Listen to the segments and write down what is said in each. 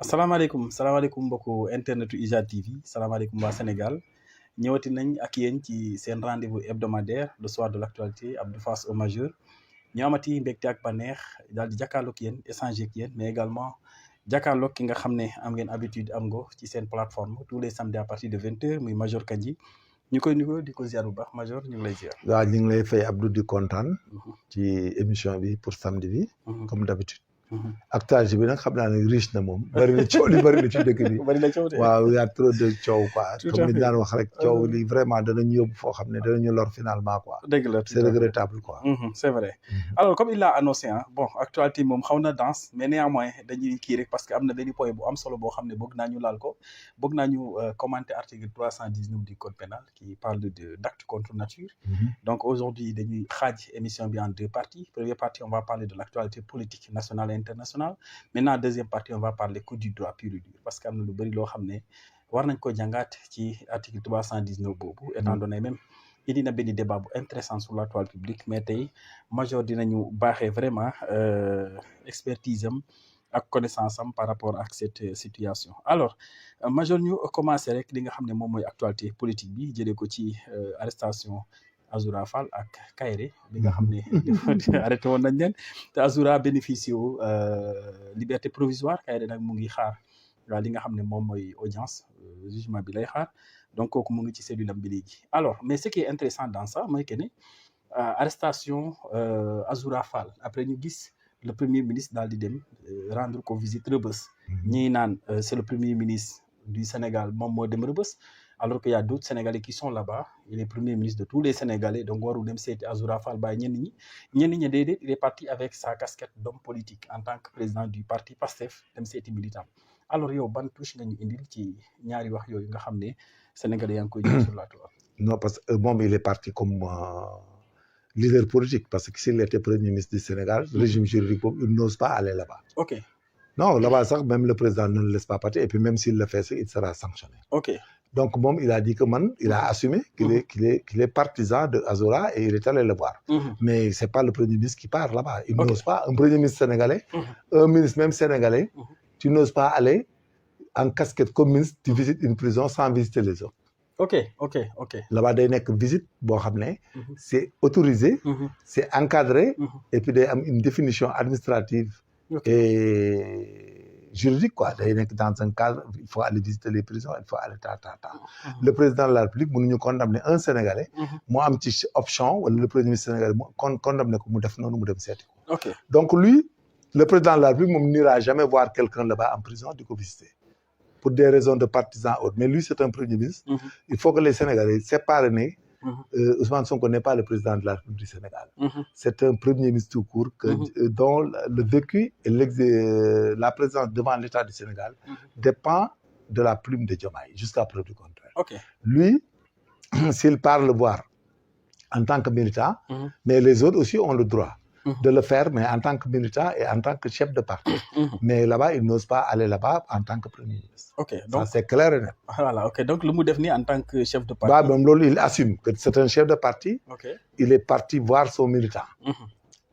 salaamaaleykum mbokku internetu IJAD TV salaamaaleykum waa Sénégal ñëwati nañ ak yéen ci seen rendez-vous hebdomadaire le soir de l'actualité Abdou Fass au majeur ñu amati mbégte ak bànneex daal di jàkkaarloog yéen échanger ak yéen mais également jàkkaarloog ki nga xam ne am ngeen habitude am ngo ci seen plateforme tous les samedis à partir de 20h muy Major Kandji ñu koy nuyoo di ko ziar bu baax Major ñu ngi lay ziar. waaw ñu ngi lay fay Abdou di kontaan. ci émission bi pour samedi bi. comme d'habitude. actualité bi nag xam naa ne riche na moom bari na coow li bari na ci dëkk bi. bari na coow de waaw y a trop de coow quoi. Tout à comme ni fait. daan wax rek coow li vraiment danañu yóbbu foo xam ne danañu lor finalement quoi. dëgg la c'est regrettable quoi. c'est vrai alors comme il l'a annoncé bon actualité moom xaw na dense mais néanmoins dañuy kii rek parce que am na benn point bu am solo boo xam ne bëgg naa ñu laal ko bëgg naa ñu commenter article 319 du code pénal qui parle de d'actes contre nature. Donc aujourd'hui dañuy xaaj émission bi en deux parties. Première partie on va parler de l'actualité politique nationale et internationale. Maintenant deuxième partie on va parler que du droit pur et dur parce que am na lu bëri loo xam ne war nañ ko jàngaat ci article 319 boobu étant donné même indi na benn débat bu intéressant sur la toile publique mais tey Major dinañu baaxee vraiment expertise am ak connaissance am par rapport ak cette situation alors Major ñu commencé rek li nga xam ne moom mooy actualité politique bi jëlee ko ci arrestation Azoura Fall ak Kairé bi nga xam ne arrêté woon nañ leen te Azoura bénéficié wu liberté provisoire Kairé nag mu ngi xaar waaw li nga xam ne moom mooy audience jugement bi lay xaar donc kooku mu ngi ci cellule am bi léegi alors mais ce qui est intéressant dans ça mooy que ne arrestation Azoura Fall après ñu gis le premier ministre daal di dem rendre ko visite Rebeuss ñii naan c'est le premier ministre du Sénégal moom moo dem Rebeuss alors qu'il y a d'autres Sénégalais qui sont là-bas il est premier ministre de tous les Sénégalais donc warul dem seeti Azoura Fall bàyyi ñenn ñi déedéet il est parti avec sa casquette d'homme politique en tant que président du parti PASTEF dem seeti militant alors yow ban touche nga ñu indil ci ñaari wax yooyu nga xam ne Sénégalais yaa ngi koy jël sur la toile. non parce que moom il est parti comme leader politique parce que s'il était premier ministre du Sénégal régime juridique boobu il n'ose pas aller là-bas. ok non là-bas sax même le président ne le laisse pas partir et puis même s'il le fait il sera sanctionné. ok donc moom il a dit que il a assumé qu'il est partisan de Azoura et il est allé le voir. Mais c'est pas le premier ministre qui part là-bas. Il n'ose pas. Un premier ministre sénégalais, un ministre même sénégalais, tu n'oses pas aller en casquette comme ministre, tu visites une prison sans visiter les autres. ok Là-bas day nekk visite boo xam ne c'est autorisé, c'est encadré et puis day am une définition administrative et juridique quoi day nekk dans un cadre il faut aller visiter les prisons il faut aller le président de la République mënuñu condamner un Sénégalais moo am ci option wala le premier ministre sénégalais mu condamner ko mu def noonu mu dem seeti ko donc lui le président de la République moom n'ira jamais voir quelqu'un là-bas en prison di ko visiter pour des raisons de partisans autres mais lui c'est un premier ministre il faut que les Sénégalais séparent ne Ousmane Sonko n'est pas le président de la République du Sénégal. C'est un premier ministre tout court dont le vécu et la présence devant l'État du Sénégal dépend de la plume de Diomaye jusqu'à preuve du contraire. Lui, s'il part le voir en tant que militant, mais les autres aussi ont le droit de le faire, mais en tant que militant et en tant que chef de parti. Mais là-bas, il n'ose pas aller là-bas en tant que premier ministre. Donc ça, c'est clair et net. Voilà, donc le mot définir en tant que chef de parti. Bah, même là, il assume que c'est un chef de parti. Il est parti voir son militant.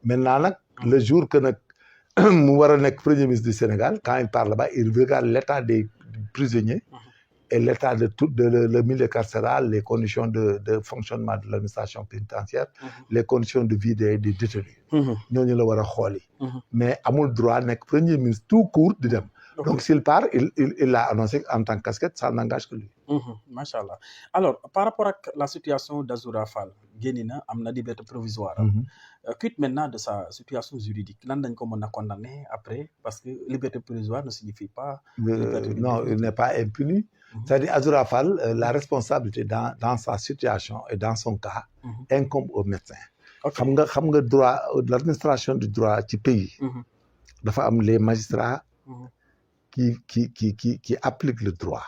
Maintenant, le jour que mu war a nekk premier ministre du Sénégal, quand il part là-bas, il regarde l'état des prisonniers et l'état de tout le milieu carcéral, les conditions de fonctionnement de l'administration pénitentiaire, les conditions de vie des détenus. ñooñu la war a xooli. Mais amul droit nekk premier ministre tout court di dem. Donc s'il part il l'a annoncé en tant que casquette, ça n'engage que lui. Machallah. Alors par rapport à la situation d'Azoura Fall génn na am na liberté provisoire. Quitte maintenant de sa situation juridique lan dañ ko mën a condamner après parce que liberté provisoire ne signifie pas. Non, il n'est pas impuni. C'est-à-dire Azoura Fall la responsabilité dans sa situation et dans son cas incombe au médecin. xam nga droit l'administration du droit ci pays. dafa am les magistrats. qui appliquent le droit.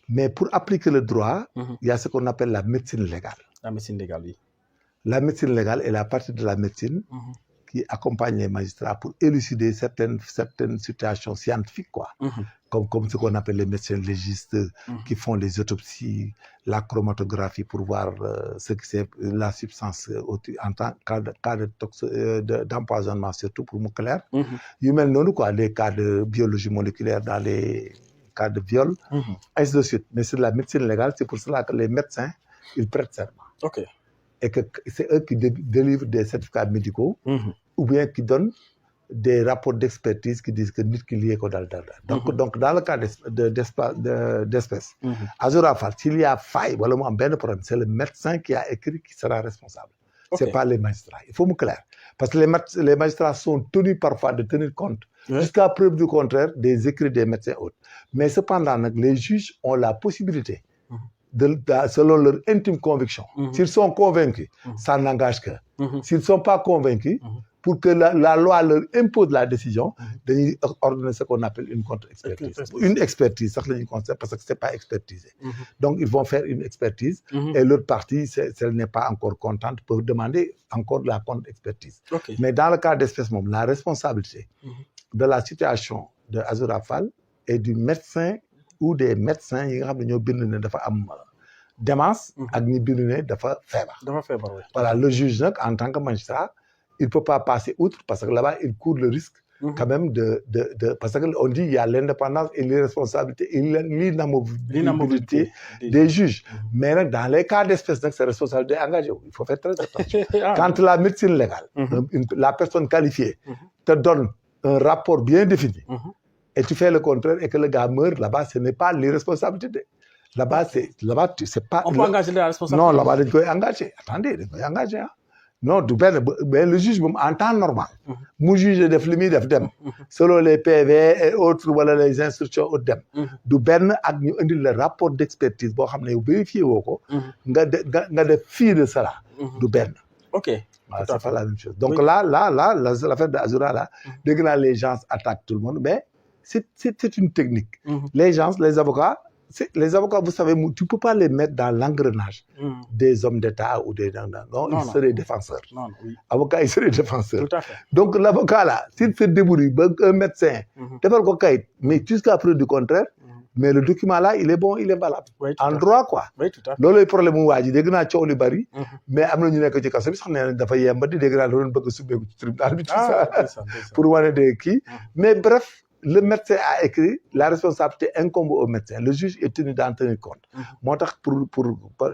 Mais pour appliquer le droit, il y a ce qu'on appelle la médecine légale. La médecine légale, oui. La médecine légale est la partie de la médecine qui accompagnent les magistrats pour élucider certaines situations scientifiques, quoi. Comme ce qu'on appelle les médecins légistes qui font les autopsies, la chromatographie pour voir ce que c'est la substance en cas d'empoisonnement, surtout pour mu clair. yu mel noonu quoi, les cas de biologie moléculaire dans les cas de viol, ainsi de suite. Mais c'est de la médecine légale, c'est pour cela que les médecins, ils prêtent serment. Ok. Et que c'est eux qui délivrent des certificats médicaux ou bien qui donnent des rapports d'expertise qui disent que nit ki lié ko dal. Donc dans le cas d'espèce, Azoura Fall, s'il y a faille wala mu am benn problème, c'est le médecin qui a écrit qui sera responsable. Okay. C'est pas les magistrats. Il faut me clair. Parce que les magistrats sont tenus parfois de tenir compte, jusqu'à preuve du contraire, des écrits des médecins autres. Mais cependant, les juges ont la possibilité, selon leur intime conviction, s'ils sont convaincus, ça n'engage que. S'ils ne sont pas convaincus, pour que la loi leur impose la décision, ils ordonnent ce qu'on appelle une contre-expertise. Une expertise, ça, parce que ce n'est pas expertisé. Donc, ils vont faire une expertise et l'autre partie, si elle n'est pas encore contente, peut demander encore la contre-expertise. Okay. Mais dans le cas d'espèce, la responsabilité de la situation de Azoura Fall est du médecin ou des médecins qui ont démence ak ñi bindu ne dafa feebar. Voilà, le juge nag en tant que magistrat, il ne peut pas passer outre parce que là-bas, il court le risque quand même parce qu'on dit qu'il y a l'indépendance et l'irresponsabilité et l'inamovibilité des juges. Mais dans les cas d'espèce, c'est responsabilité engagée. Il faut faire très attention. Quand la médecine légale, la personne qualifiée te donne un rapport bien défini et tu fais le contraire et que le gars meurt, là-bas, ce n'est pas l'irresponsabilité. Là-bas, c'est pas... On peut engager la responsabilité. Non, là-bas, il faut engager. Attendez, il faut engager. Hein. Non, le juge, en temps normal, le juge de flimi def dem, selon les PV et autres, voilà les instructions au dem. Du ben ak ñu indi le rapport d'expertise boo xam ne yow vérifié woo ko, nga def fii de cela. Du ben. Ok. Voilà, c'est pas la même chose. Donc là, l'affaire d'Azoura, là, dès que les gens attaquent tout le monde, mais c'est une technique. Les avocats, vous savez, tu ne peux pas les mettre dans l'engrenage des hommes d'État ou des... Non, ils seraient défenseurs. Avocats, ils seraient défenseurs. Tout à fait. Donc l'avocat, là, s'il se débrouille, un médecin, mais jusqu'à preuve du contraire, mais le document là, il est bon, il est valable. Oui, en droit, quoi. Oui, tout à fait. Loolu problème mu waa ji dégg naa coow li bari, mais am na ñu nekk ci kaso bi sax nee nañ dafa yembati dégg naa doon bëgg a subbeeku ci tribunal bi. Pour wane de kii. Mais bref, le médecin a écrit, la responsabilité incombe au médecin. Le juge est tenu d'en tenir compte. Moo tax pour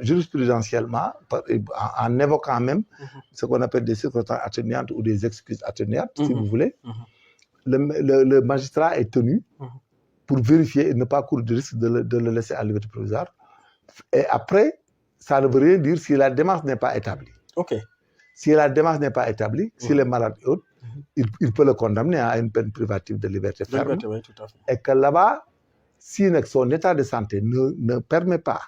jurisprudentiellement, en évoquant même ce qu'on appelle des circonstances atténuantes ou des excuses atténuantes, si vous voulez, le magistrat est tenu pour vérifier et ne pas courir de risque de le laisser à liberté provisoire. Et après, ça ne veut rien dire si la démarche n'est pas établie. Ok. Si la démarche n'est pas établie, s'il est malade et autres, il peut le condamner à une peine privative de liberté ferme. Oui, tout à fait. Et que là-bas, si son état de santé ne permet pas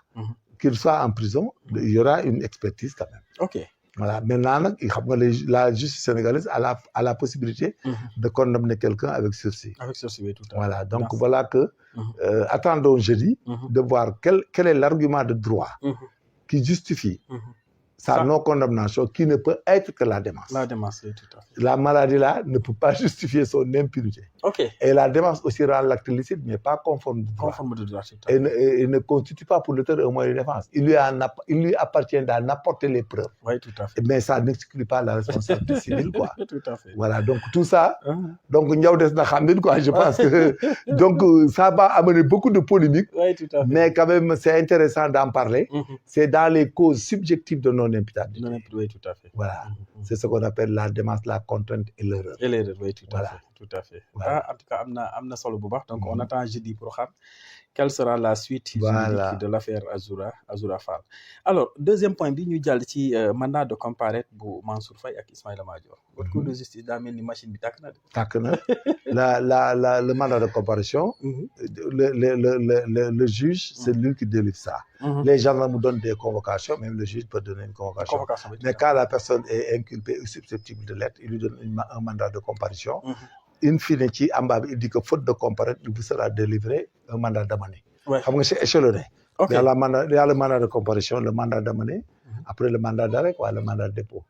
qu'il soit en prison, il y aura une expertise quand même. Ok. Voilà. Maintenant, la justice sénégalaise a la possibilité de condamner quelqu'un avec sursis. Avec sursis, oui, tout à fait. Voilà. Donc voilà que, attendons jeudi, de voir quel est l'argument de droit qui justifie sa non-condamnation, qui ne peut être que la démence. La démence, oui, tout à fait. La maladie là ne peut pas justifier son impunité. Ok. Et la démence aussi rend l'acte licite, mais pas conforme de droit. Conforme de droit, et ne constitue pas pour l'auteur un moyen de défense. Il lui appartient d'en apporter les preuves. Oui, tout à fait. Mais ça n'exclut pas la responsabilité civile, quoi. Tout à fait. Voilà, donc tout ça, donc quoi, je pense que donc ça va amener beaucoup de polémiques. Oui, tout à fait. Mais quand même, c'est intéressant d'en parler. C'est dans les causes subjectives de non-imputabilité. Oui, tout à fait. Voilà. C'est ce qu'on appelle la démence, la contrainte et l'erreur. Et l'erreur, oui, tout à voilà. fait. Tout à fait. Voilà. En tout cas, amna solo bu baax. Donc on attend jeudi pour xam quelle sera la suite juridique de l'affaire Azoura Fall. Alors, deuxième point bi ñu jàll ci mandat de comparaître bu Mansour Faye ak Ismaïla Madior. Votre cour de justice daa mel ni machine bi tàkk na de. Tàkk na. Le mandat de comparution, le juge, c'est lui qui délivre ça. Les gendarmes nous donnent des convocations, même le juge peut donner une convocation. Mais quand la personne est inculpée ou susceptible de l'être, il lui donne un mandat de comparution. In fine, il dit que faute de comparaître, il vous sera délivré un mandat d'amener. Ouais. C'est échelonné. Okay. Il y a le mandat de comparution, le mandat d'amener, après le mandat d'arrêt, le mandat de dépôt.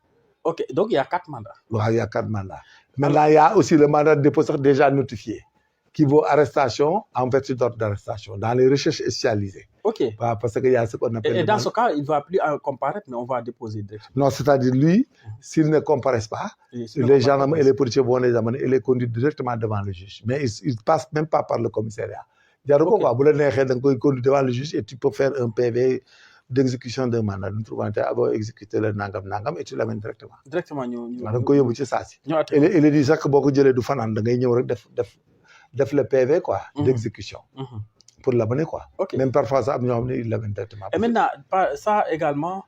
Ok, donc il y a 4 mandats. Ouais, il y a 4 mandats. Maintenant, il y a aussi le mandat de dépôt déjà notifié, qui vaut arrestation en vertu d'ordre d'arrestation, dans les recherches spécialisées. Ok. Ouais, parce qu'il y a ce qu'on appelle. Et dans ce cas, il ne va plus comparaître, mais on va déposer directement. Non, c'est-à-dire lui, s'il ne comparaissent pas, les gendarmes et les policiers vont les amener et les conduire directement devant le juge. Mais ils ne passent même pas par le commissariat. Il y a quoi, vous le conduire devant le juge et tu peux faire un PV d'exécution d'un mandat. Nous trouvons avoir exécuté le nangam et tu l'amènes directement. Directement, donc il y a ça. Il est dit ça que beaucoup de gens du fanan da ngay ñëw rek def le PV quoi d'exécution. Pour l'amener quoi. Même parfois ça ils l'amènent directement. Et maintenant ça également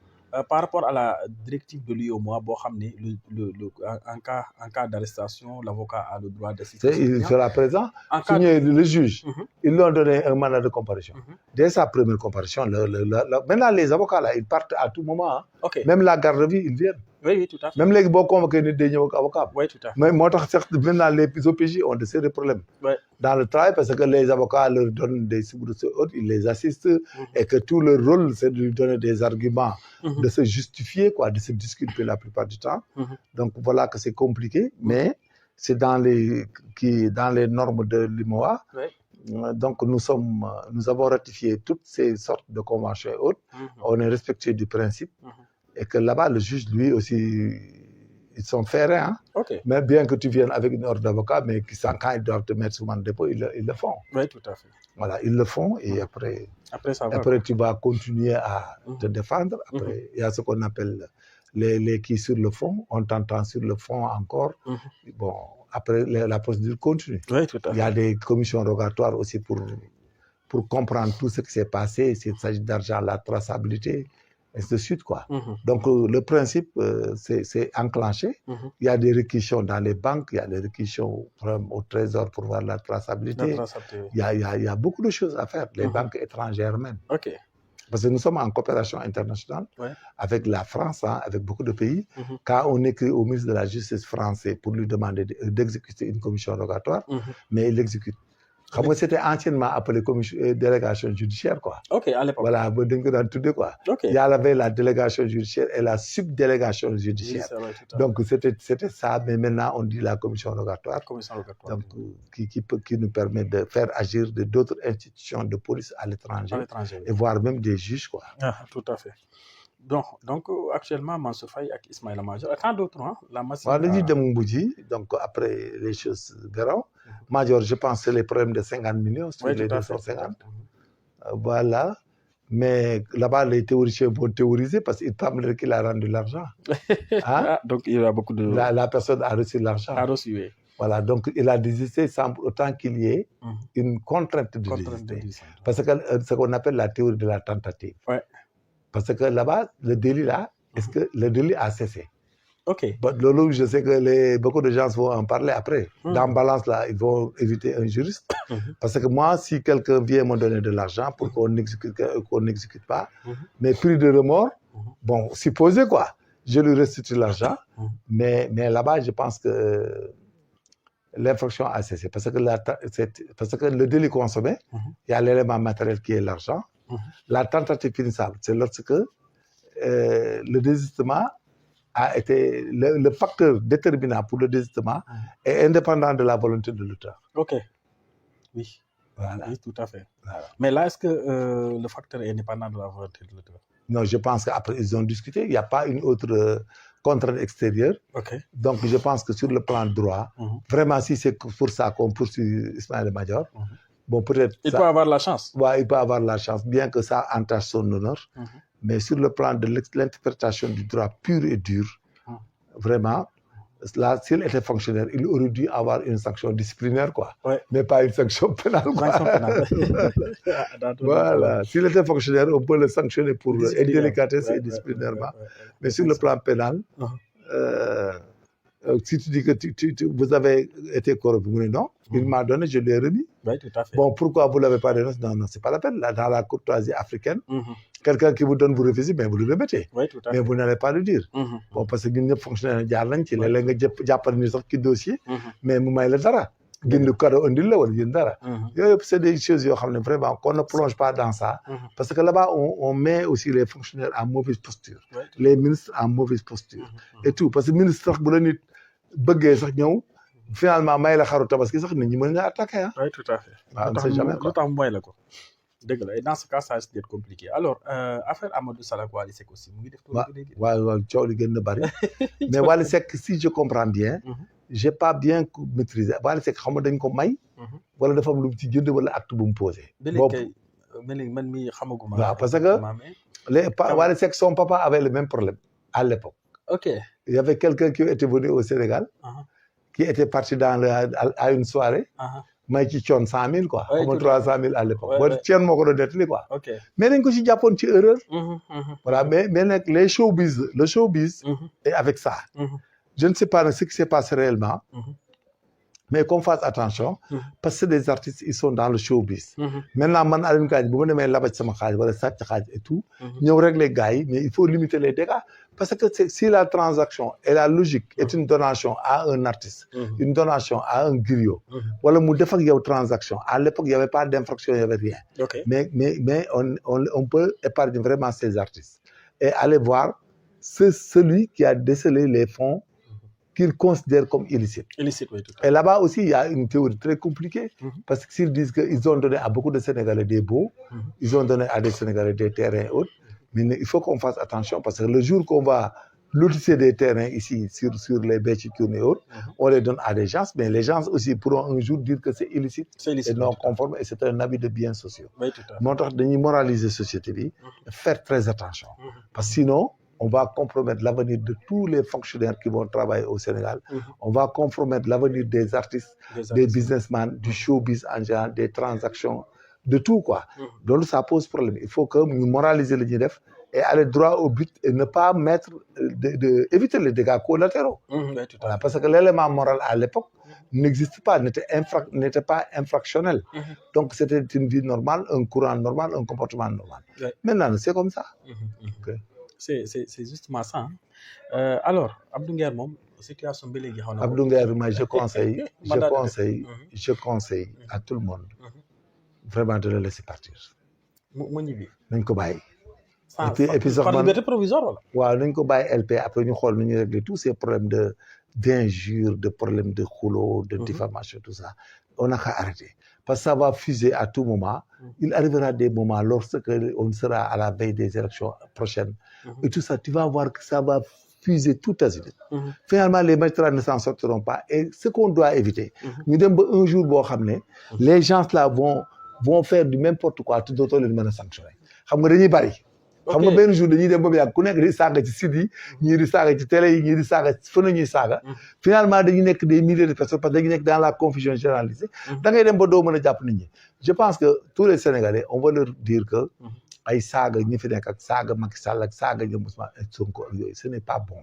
par rapport à la directive de l'UEMOA, en cas d'arrestation, l'avocat a le droit d'assister. Il sera présent. Signer le juge. Ils lui ont donné un mandat de comparution. Dès sa première comparution, maintenant les avocats là, ils partent à tout moment. Hein. Même la garde de vie, ils viennent. Oui, tout à fait. Même les gens convoqués des avocats. Oui, tout à fait. Mais moi, maintenant, les OPJ ont de sérieux problèmes dans le travail parce que les avocats leur donnent des soubresauts, ils les assistent et que tout leur rôle, c'est de lui donner des arguments, de se justifier, quoi, de se disculper la plupart du temps. Donc voilà que c'est compliqué, mais c'est dans les normes de l'UEMOA. Donc nous avons ratifié toutes ces sortes de conventions et autres. On est respectueux du principe. Et que là-bas, le juge, lui aussi, ils sont ferrés. Hein? Mais bien que tu viennes avec une ordre d'avocat, mais quand ils doivent te mettre sous mandat de dépôt, ils le font. Oui, tout à fait. Voilà, ils le font et après tu vas continuer à te défendre. Après, il y a ce qu'on appelle les qui sur le fond. On t'entend sur le fond encore. Bon, après, la procédure continue. Oui, tout à fait. Il y a des commissions rogatoires aussi pour comprendre tout ce qui s'est passé. S'il s'agit d'argent, la traçabilité. Et ainsi de suite, quoi. Donc, le principe, c'est enclenché. Il y a des réquisitions dans les banques, il y a des réquisitions au trésor pour voir la traçabilité. Il y a beaucoup de choses à faire, les banques étrangères même. Parce que nous sommes en coopération internationale avec la France, hein, avec beaucoup de pays. Quand on écrit au ministre de la Justice français pour lui demander d'exécuter une commission rogatoire, mais il l'exécute. C'était anciennement appelé délégation judiciaire, quoi. À l'époque. Voilà, quoi. Il y avait la délégation judiciaire et la subdélégation judiciaire. Donc, c'était ça, mais maintenant, on dit la commission rogatoire. Donc, qui nous permet de faire agir d'autres institutions de police à l'étranger. Et voire même des juges, quoi. Tout à fait. Donc actuellement, Mansour Faye et Ismaïla Madior, tant d'autres, hein, la masse. Donc après, les choses verront. Madior, je pense que c'est les problèmes de 50 millions sur les 250. Voilà. Mais là-bas, les théoriciens vont théoriser parce qu'il semble qu'il a rendu l'argent. Hein? Donc il y a beaucoup de. La personne a reçu l'argent. Oui. Voilà, donc il a désisté sans autant qu'il y ait une contrainte de désister. Parce que ce qu'on appelle la théorie de la tentative. Parce que là-bas, le délit là, est-ce que le délit a cessé? Lolo, je sais que beaucoup de gens vont en parler après. Dans Balance, là, ils vont éviter un juriste. Parce que moi, si quelqu'un vient me donner de l'argent pour qu'on n'exécute pas, mais pris de remords, bon, supposé quoi, je lui restitue l'argent. Mais là-bas, je pense que l'infraction a cessé. Parce que le délit consommé, il y a l'élément matériel qui est l'argent. La tentative finissable, c'est lorsque le désistement a été le facteur déterminant pour le désistement est indépendant de la volonté de l'auteur. Oui. Voilà. Oui, tout à fait. Voilà. Mais là, est-ce que le facteur est indépendant de la volonté de l'auteur? Non, je pense qu'après ils ont discuté, il n'y a pas une autre contrainte extérieure. Donc je pense que sur le plan droit, vraiment si c'est pour ça qu'on poursuit Ismaïla Madior, bon, peut-être il peut avoir la chance. Il peut avoir la chance, bien que ça entache son honneur. Mais sur le plan de l'interprétation du droit pur et dur, vraiment, là, s'il était fonctionnaire, il aurait dû avoir une sanction disciplinaire, quoi. Mais pas une sanction pénale, quoi. Voilà. S'il était fonctionnaire, on peut le sanctionner pour indélicatesse et disciplinairement. Mais sur le plan pénal, si tu dis que vous avez été corrompu, non, il m'a donné, je lui ai remis. Oui, tout à fait. Bon, pourquoi vous ne l'avez pas donné? Non, c'est pas la peine. Là, dans la courtoisie africaine, quelqu'un qui vous donne, vous refusez, mais vous le remettez. Oui, tout à fait. Mais vous n'allez pas le dire. Bon, parce que nous fonctionnaires, il y a un dossier, mais nous le dara. jënd cadeau andil la wala jënd dara. yooyu yëpp c'est des choses yoo xam ne vraiment qu'on ne plonge pas dans ça. parce que là-bas on met aussi les fonctionnaires en mauvaise posture. les ministres en mauvaise posture. et tout parce que ministre sax bu la nit bëggee sax ñëw finalement may la xaru tabaski sax nit ñi mën nga attaqué ah. oui tout à fait. waaw on ne sait jamais quoi lu tax mooy la ko. dëgg la et dans ce cas ça risque d'être compliqué alors affaire Amadou Sall ak Wally Seck aussi mu ngi def. waaw coow li gën na bari mais Wally Seck si je comprends bien. j'ai pas bien maîtrisé Wally Seck xam nga dañ ko may. wala dafa am lu mu ci jënd wala acte bu mu posé. boobu man mi xamaguma. waaw parce que Wally Seck son papa avait le même problème à l'époque. ok il y avait quelqu'un qui était venu au Sénégal. qui était parti à une soirée. may ci coon 100 000 quoi. oui comme 300 000 à l'époque. boo ceen moo ko doon nettali quoi. ok mais dañ ko ci jàppoon ci erreur. voilà mais nag le showbiz est avec ça. je ne sais pas ce qui s'est passé réellement. mais qu'on fasse attention. parce que des artistes ils sont dans le showbiz. maintenant man Alioune Kandji bu ma demee labaj sama xaalis wala sàcc xaalis et tout. ñëw régler gars yi mais il faut limiter les dégâts. parce que si la transaction et la logique est une donation à un artiste. une donation à un griot. wala mu def ak yow transaction à l'époque il y avait pas d'infraction il y avait rien. mais on peut épargner vraiment ces artistes. et aller voir celui qui a décelé les fonds. qu'ils considèrent comme illicites. Illicite, oui, tout à fait. Et là-bas aussi, il y a une théorie très compliquée. Parce que s'ils disent qu'ils ont donné à beaucoup de Sénégalais des baux, ils ont donné à des Sénégalais des terrains et autres, mais il faut qu'on fasse attention parce que le jour qu'on va lotisser des terrains ici sur les Béchikoun et autres, on les donne à des gens, mais les gens aussi pourront un jour dire que c'est illicite et non conforme et c'est un abus de biens sociaux. Oui, tout à fait. Moo tax dañuy moraliser société bi, faire très attention. Parce que sinon, on va compromettre l'avenir de tous les fonctionnaires qui vont travailler au Sénégal. On va compromettre l'avenir des artistes, des businessmen, du showbiz en général, des transactions, de tout quoi. Donc ça pose problème. Il faut que nous moraliser le NIDEF et aller droit au but et ne pas mettre, éviter les dégâts collatéraux. Voilà, parce que l'élément moral à l'époque n'existe pas, n'était pas infractionnel. Donc c'était une vie normale, un courant normal, un comportement normal. Maintenant, c'est comme ça. Okay. C'est justement ça. Alors, Abdou Nguer moom situation bi léegi xaw na. Abdou Nguer moi je conseille à tout le monde vraiment de le laisser partir. mu ñibbi. nañ ko bàyyi. et puis sax man liberté provisoire wala. waaw nañ ko bàyyi LP après ñu xool nu ñuy régler tous ces problèmes d'injures, de problèmes de xuloo, de diffamation, tout ça. On a qu'à arrêter. Parce que ça va fuser à tout moment. Il arrivera des moments lorsque on sera à la veille des élections prochaines. Et tout ça, tu vas voir que ça va fuser tout azimut. Finalement, les magistrats ne s'en sortiront pas. Et ce qu'on doit éviter, nous devons un jour, les gens là vont faire du n'importe quoi, tout d'autres les mener sanctionner. Xam nga dañuy bari. Xam nga benn jour dañuy dem ba mu yàgg ku nekk di saaga ci site yi, ñii di saaga ci télé yi, ñii di saaga fu ñuy saaga. Finalement dañuy nekk des milliers de personnes parce que dañuy nekk dans la confusion généralisée. Da ngay dem ba doo mën a jàpp nit ñi. Je pense que tous les Sénégalais, on va leur dire que ay saaga ñi fi nekk ak saaga Macky Sall ak saaga ñoom Ousmane Sonko ak yooyu ce n'est pas bon.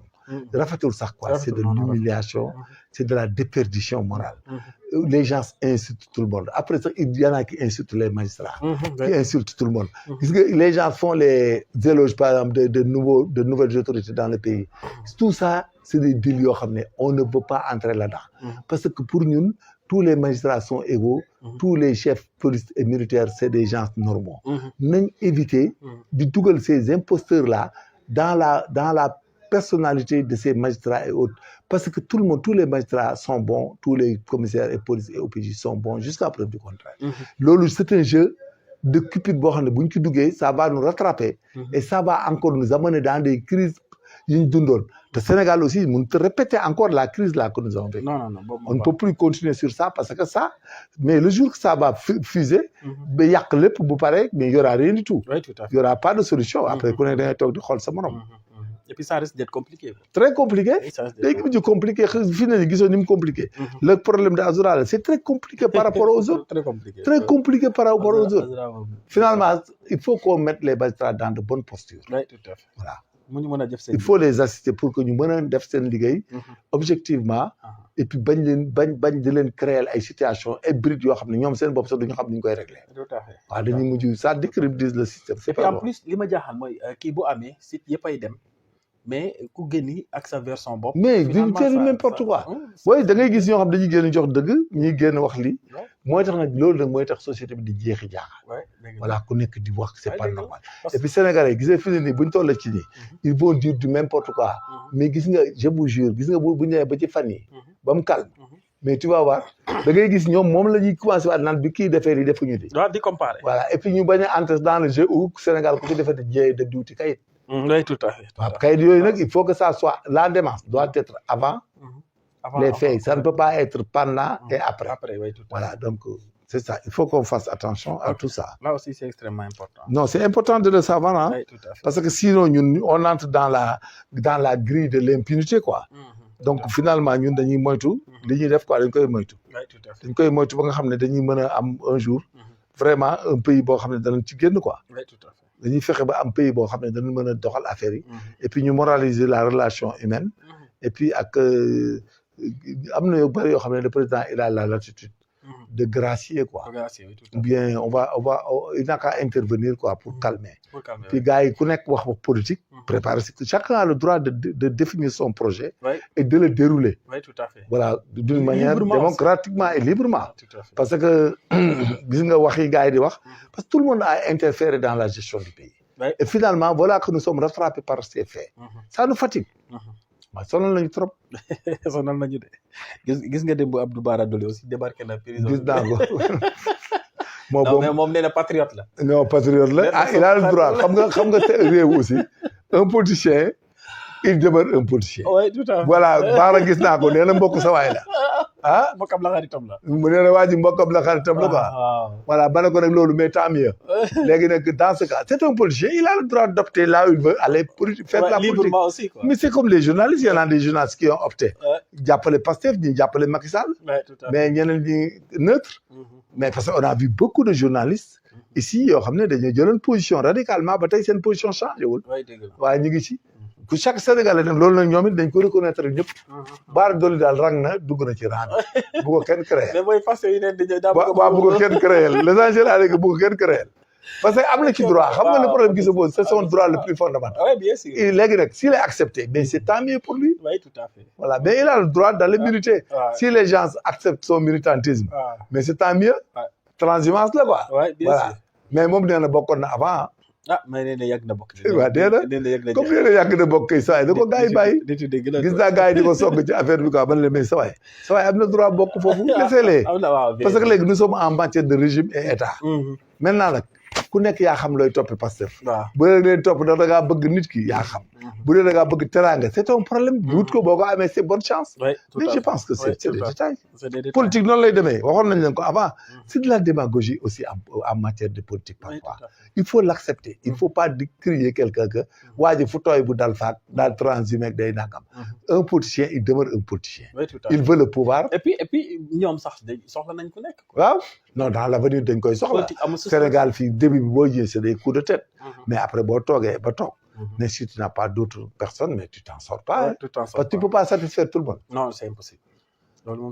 Rafetul sax quoi, c'est de l'humiliation, c'est de la déperdition morale. Les gens insultent tout le monde. Après ça, il y en a qui insultent les magistrats, qui insultent tout le monde. Les gens font les éloges, par exemple, de nouvelles autorités dans le pays. Tout ça, c'est des délits, on ne peut pas entrer là-dedans. Parce que pour nous, tous les magistrats sont égaux, tous les chefs police et militaires, c'est des gens normaux. Nous éviter de double ces imposteurs-là dans la personnalité de ces magistrats et autres. Parce que tout le monde, tous les magistrats sont bons, tous les commissaires et police et OPJ sont bons, jusqu'à preuve du contraire. C'est un jeu de cupid, ça va nous rattraper et ça va encore nous amener dans des crises. Le Sénégal aussi, nous te répéter encore la crise là que nous avons vécue. Non, on ne peut plus continuer sur ça parce que ça, mais le jour que ça va fuser, mais il n'y aura rien du tout. Oui, tout à fait. Il n'y aura pas de solution. Après, on est dans le et puis ça risque d'être compliqué. Très compliqué. C'est compliqué. Compliqué. Le problème d'Azura, c'est très compliqué par rapport aux autres. Très compliqué. Très compliqué par rapport aux autres. Finalement, il faut qu'on mette les magistrats dans de bonnes postures. Oui, tout à fait. Voilà. Il faut les assister pour que nous puissions faire cette ligue objectivement et puis bañ créer ay situation hybride yoo xam ne ñoom seen bopp sax duñu xam ni ñu koy régler. Tout à fait. waaw dañuy mujj ça décrédibilise le système. Et puis en plus li ma jaaxal mooy kii bu amee site yëpp ay dem mais ku génni ak sa version bopp. mais duñ faire n'importe quoi. oui da ngay gis ñoo xam dañuy génn jox dëgg ñuy génn wax lii. mooy tax nag loolu nag mooy tax société bi di jeexi jaaxa. voilà ku nekk di wax c'est pas normal. et puis Sénégalais gis nga fi ne nii buñ toll ci nii. ils vont dire du n'importe quoi. mais gis nga je vous jure gis nga bu ñëwee ba ci fan yi ba mu calme. mais tu vas voir da ngay gis ñoom moom la ñuy commencé waat naan bi kii defee lii defuñu di. waaw di comparer. voilà et puis ñu bañ a entrer dans le jeu où Sénégal ku ci defee di jéey de duuti kayit. oui tout à fait. waaw kayit yooyu nag il faut que ça soit la démarche doit être avant. les faits ça ne peut pas être pendant et après. Oui, tout à fait. Voilà donc c'est ça il faut qu'on fasse attention à tout ça. Là aussi c'est extrêmement important. Non c'est important de le savoir hein. Oui, tout à fait. Parce que sinon ñun on entre dans la grille de l'impunité quoi. Donc finalement ñun dañuy moytu li ñuy def quoi dañ koy moytu. dañ koy moytu ba nga xam ne dañuy mën a am un jour vraiment un pays boo xam ne danañ ci génn quoi. dañuy fexe ba am pays boo xam ne danañ mën a doxal affaire yi. Et puis ñu moraliser la relation humaine. Et puis ak am na yu bëri yoo xam ne le président il a la latitude. De gracier quoi. Ou bien il n'a qu'à intervenir quoi pour calmer. Puis gars yi ku nekk wax politique. préparer chacun a le droit de définir son projet. Et de le dérouler. Oui tout à fait. Voilà d'une manière démocratiquement et librement. Parce que gis nga wax yi gars yi di wax. Parce que tout le monde a interféré dans la gestion du pays. Et finalement voilà que nous sommes rattrapés par ces faits. Ça nous fatigue. waaw sonal nañu trop. sonal nañu de gis nga démb Abdou Bara Dolly aussi débarqué na prison. gis naa ko. mais moom nee na patriote la. non patriote la ah il a le droit xam nga réew aussi un politicien il demeure un politicien. oui tout à fait. voilà Bara gis naa ko nee na mbokk sa waay la. ah mbokkam la xaritam la. mu nee na waa ji mbokkam la xaritam la quoi. voilà ba ne ko nag loolu mais tant mieux. léegi nag dans ce cas c'est un policier il a le droit d'opter là où il veut aller faire la politique. librement aussi quoi. mais c'est comme les journalistes il y en a des journalistes qui ont opté. jàppale Pastef ñi jàppale Macky Sall. mais ñeneen ñi neutre. mais parce que on a vu beaucoup de journalistes. ici yoo xam ne dañoo jëloon position radicalement ba tey seen position changé wul. waaye ñu ngi ci. ku chaque Sénégalais nag loolu nag ñoom it dañ ko reconnaître ñëpp. Bara Dolly daal rang na dugg na ci rang bu ko kenn créé. mais mooy fas yéene dañoo waaw bu ko kenn créé l'essentiel à bu ko kenn créé. parce que am na ci droit xam nga le problème qui se pose c'est son droit le plus fondamental. oui bien sûr. léegi nag s'il est accepté mais c'est tant mieux pour lui. oui tout à fait. voilà mais il a le droit d'aller militer. si les gens acceptent son militantisme. mais c'est tant mieux. transhumance la quoi. oui bien sûr. mais moom nee na bokkoon na avant. mais nee na yàgg na bokk. waaw comme nee na yàgg na bokk kay saa yi da ko gars yi bàyyi. gis naa gars yi di ko sogg ci affaire bi quoi man la mais sa waay am na droit bokk foofu. laissez-les parce que léegi nous sommes en matière de régime et état. maintenant nag ku nekk yaa xam looy toppee Pastef. bu dee leen topp da ngaa bëgg nit ki yaa xam. bu dee da ngaa bëgg teraanga c'est un problème. wut ko boo ko amee c'est bonne chance. mais je pense que c'est des détails. politique noonu lay demee waxoon nañ leen ko avant. c'est de la démagogie aussi en matière de politique parfois. il faut l'accepter il faut pas di crier quelqu'un que waa ji fu tooy bu dal faak daal transhumé day nangam. un politicien il demeure un politicien. il veut le pouvoir. et puis ñoom sax soxla nañ ku nekk. waaw non dans l'avenir dañ koy soxla. Sénégal fii début bi boo jiyee c'est des coups de tête. mais après boo toogee ba toog. mais si tu n'as pas d'autres personnes mais tu t'en sors pas. parce que tu peux pas satisfaire tout le monde. non c'est impossible. loolu moom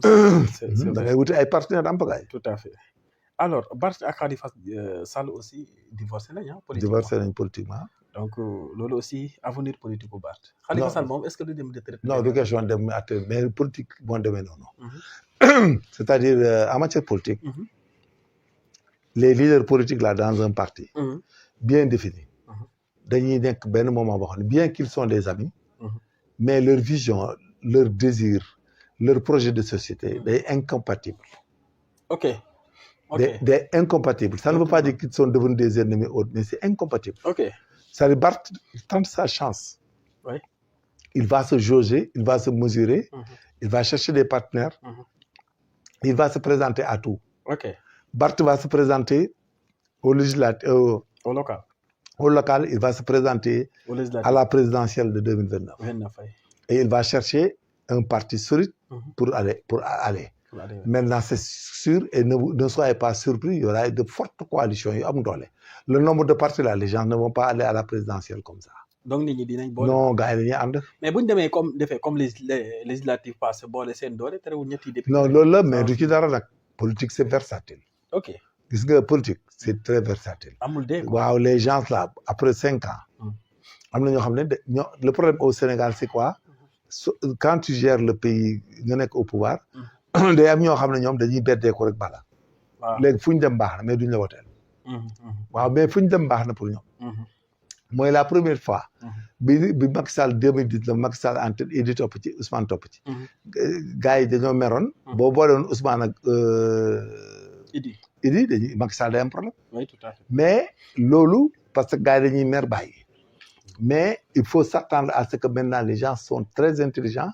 c'est da ngay wuti ay partenaires am pagaay. tout à fait alors Barth ak Khalifa Sall aussi divorcé nañ divorcé nañ politiquement. donc loolu aussi avenir politique bu Barth. Khalifa Sall moom est-ce que du dem retraite. non du question dem retraite mais politique moo demee noonu. c'est-à-dire en matière politique. les leaders politiques là dans un parti. bien définis. dañuy nekk benn moment boo xam ne bien qu'ils sont des amis. mais leur vision leur désir leur projet de société est incompatible. ok. des incompatibles ça ne veut pas dire qu'ils sont devenus des ennemis autres mais c'est incompatible. ok c'est-à-dire Barth tente sa chance. oui. il va se jauger il va se mesurer. il va chercher des partenaires. il va se présenter à tout. ok. Barth va se présenter au législatif. au local. au local il va se présenter. à la présidentielle de 2029. et il va chercher un parti solide. pour aller. Maintenant c'est sûr et ne soyez pas surpris il y aura de fortes coalitions yu am doole. le nombre de partis là les gens ne vont pas aller à la présidentielle comme ça. donc nit ñi dinañ boole. non gars yi dañuy ànd. mais bu ñu demee comme les législatives passées boole seen doole terewul ñetti député. non loolu la mais du ci dara nag. politique c'est versatile. ok gis nga politique c'est très versatile. amul dégg. waaw les gens là après 5 ans. am na ñoo xam ne le problème au Sénégal c'est quoi quand tu gères le pays nga nekk au pouvoir day am ñoo xam ne ñoom dañuy beddee ko rek bala léegi fu ñu dem baax na mais duñ la woteel waaw mais fu ñu dem baax na pour ñoom mooy la première fois bi Macky Sall 2019 Macky Sall en tête Idi topp ci Ousmane topp ci gars yi dañoo meroon boo boole woon Ousmane ak Idi dañuy Macky Sall day am problème oui tout à fait mais loolu parce que gars yi dañuy mer bàyyi mais il faut s'attendre à ce que maintenant les gens sont très intelligents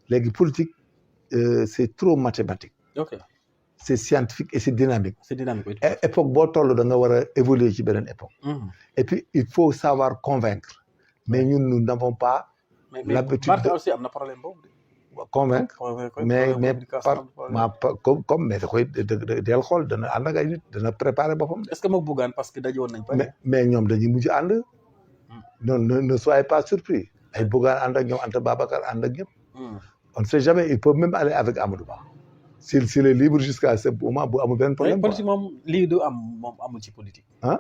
léegi politique c'est trop mathématique ok c'est scientifique et c'est dynamique c'est dynamique oui. époque boo toll da nga war a évoluer ci beneen époque et puis il faut savoir convaincre mais ñun nous n'avons pas l'habitude Barth aussi am na problème boobu convaincre mais comme mais da koy del xool dana ànd ak ay nit dana préparer boppam est-ce que moom Bougane parce que dajoon nañ pa mais ñoom dañuy mujj ànd non ne soyez pas surpris ay Bougane ànd ak ñoom Anta Babacar ànd ak ñëpp on ne sait jamais il peut même aller avec Amadou Ba s'il est libre jusqu'à ce moment bu amul benn problème politique moom lii du am moom amul ci politique ma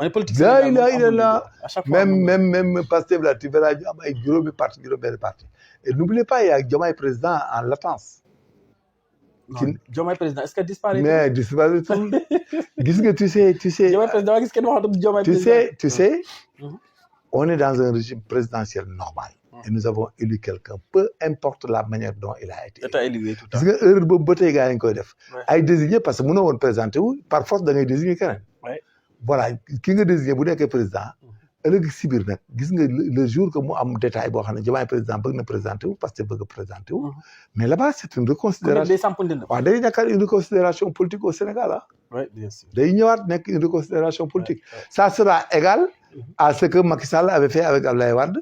ne politique là même Pastef là tu verras ñu am ay juróomi parti juróom-benn parti et n'oubliez pas il y a Diomaye président en latence Diomaye président est-ce que disparaît mais disparaît gis nga tu sais Diomaye président gis kenn waxatu Diomaye président tu sais on est dans un régime présidentiel normal et nous avons élu quelqu'un peu importe la manière dont il a été élu tout à gis nga erreur boobu ba tey gars yi ñu koy def ay désigné parce que mënoo woon présenté wu par force da ngay désigné keneen voilà ki nga désigné bu nekkee président ëllëg si biir nag gis nga le jour que mu am détail boo xam ne Diomaye président bëgg na présenté wu parce que bëgg présenté wu mais là-bas c'est une reconsidération waaw day nekkaat une reconsidération politique au Sénégal oui bien sûr day ñëwaat nekk une reconsidération politique ça sera égal à ce que Macky Sall avait fait avec Abdoulaye Wade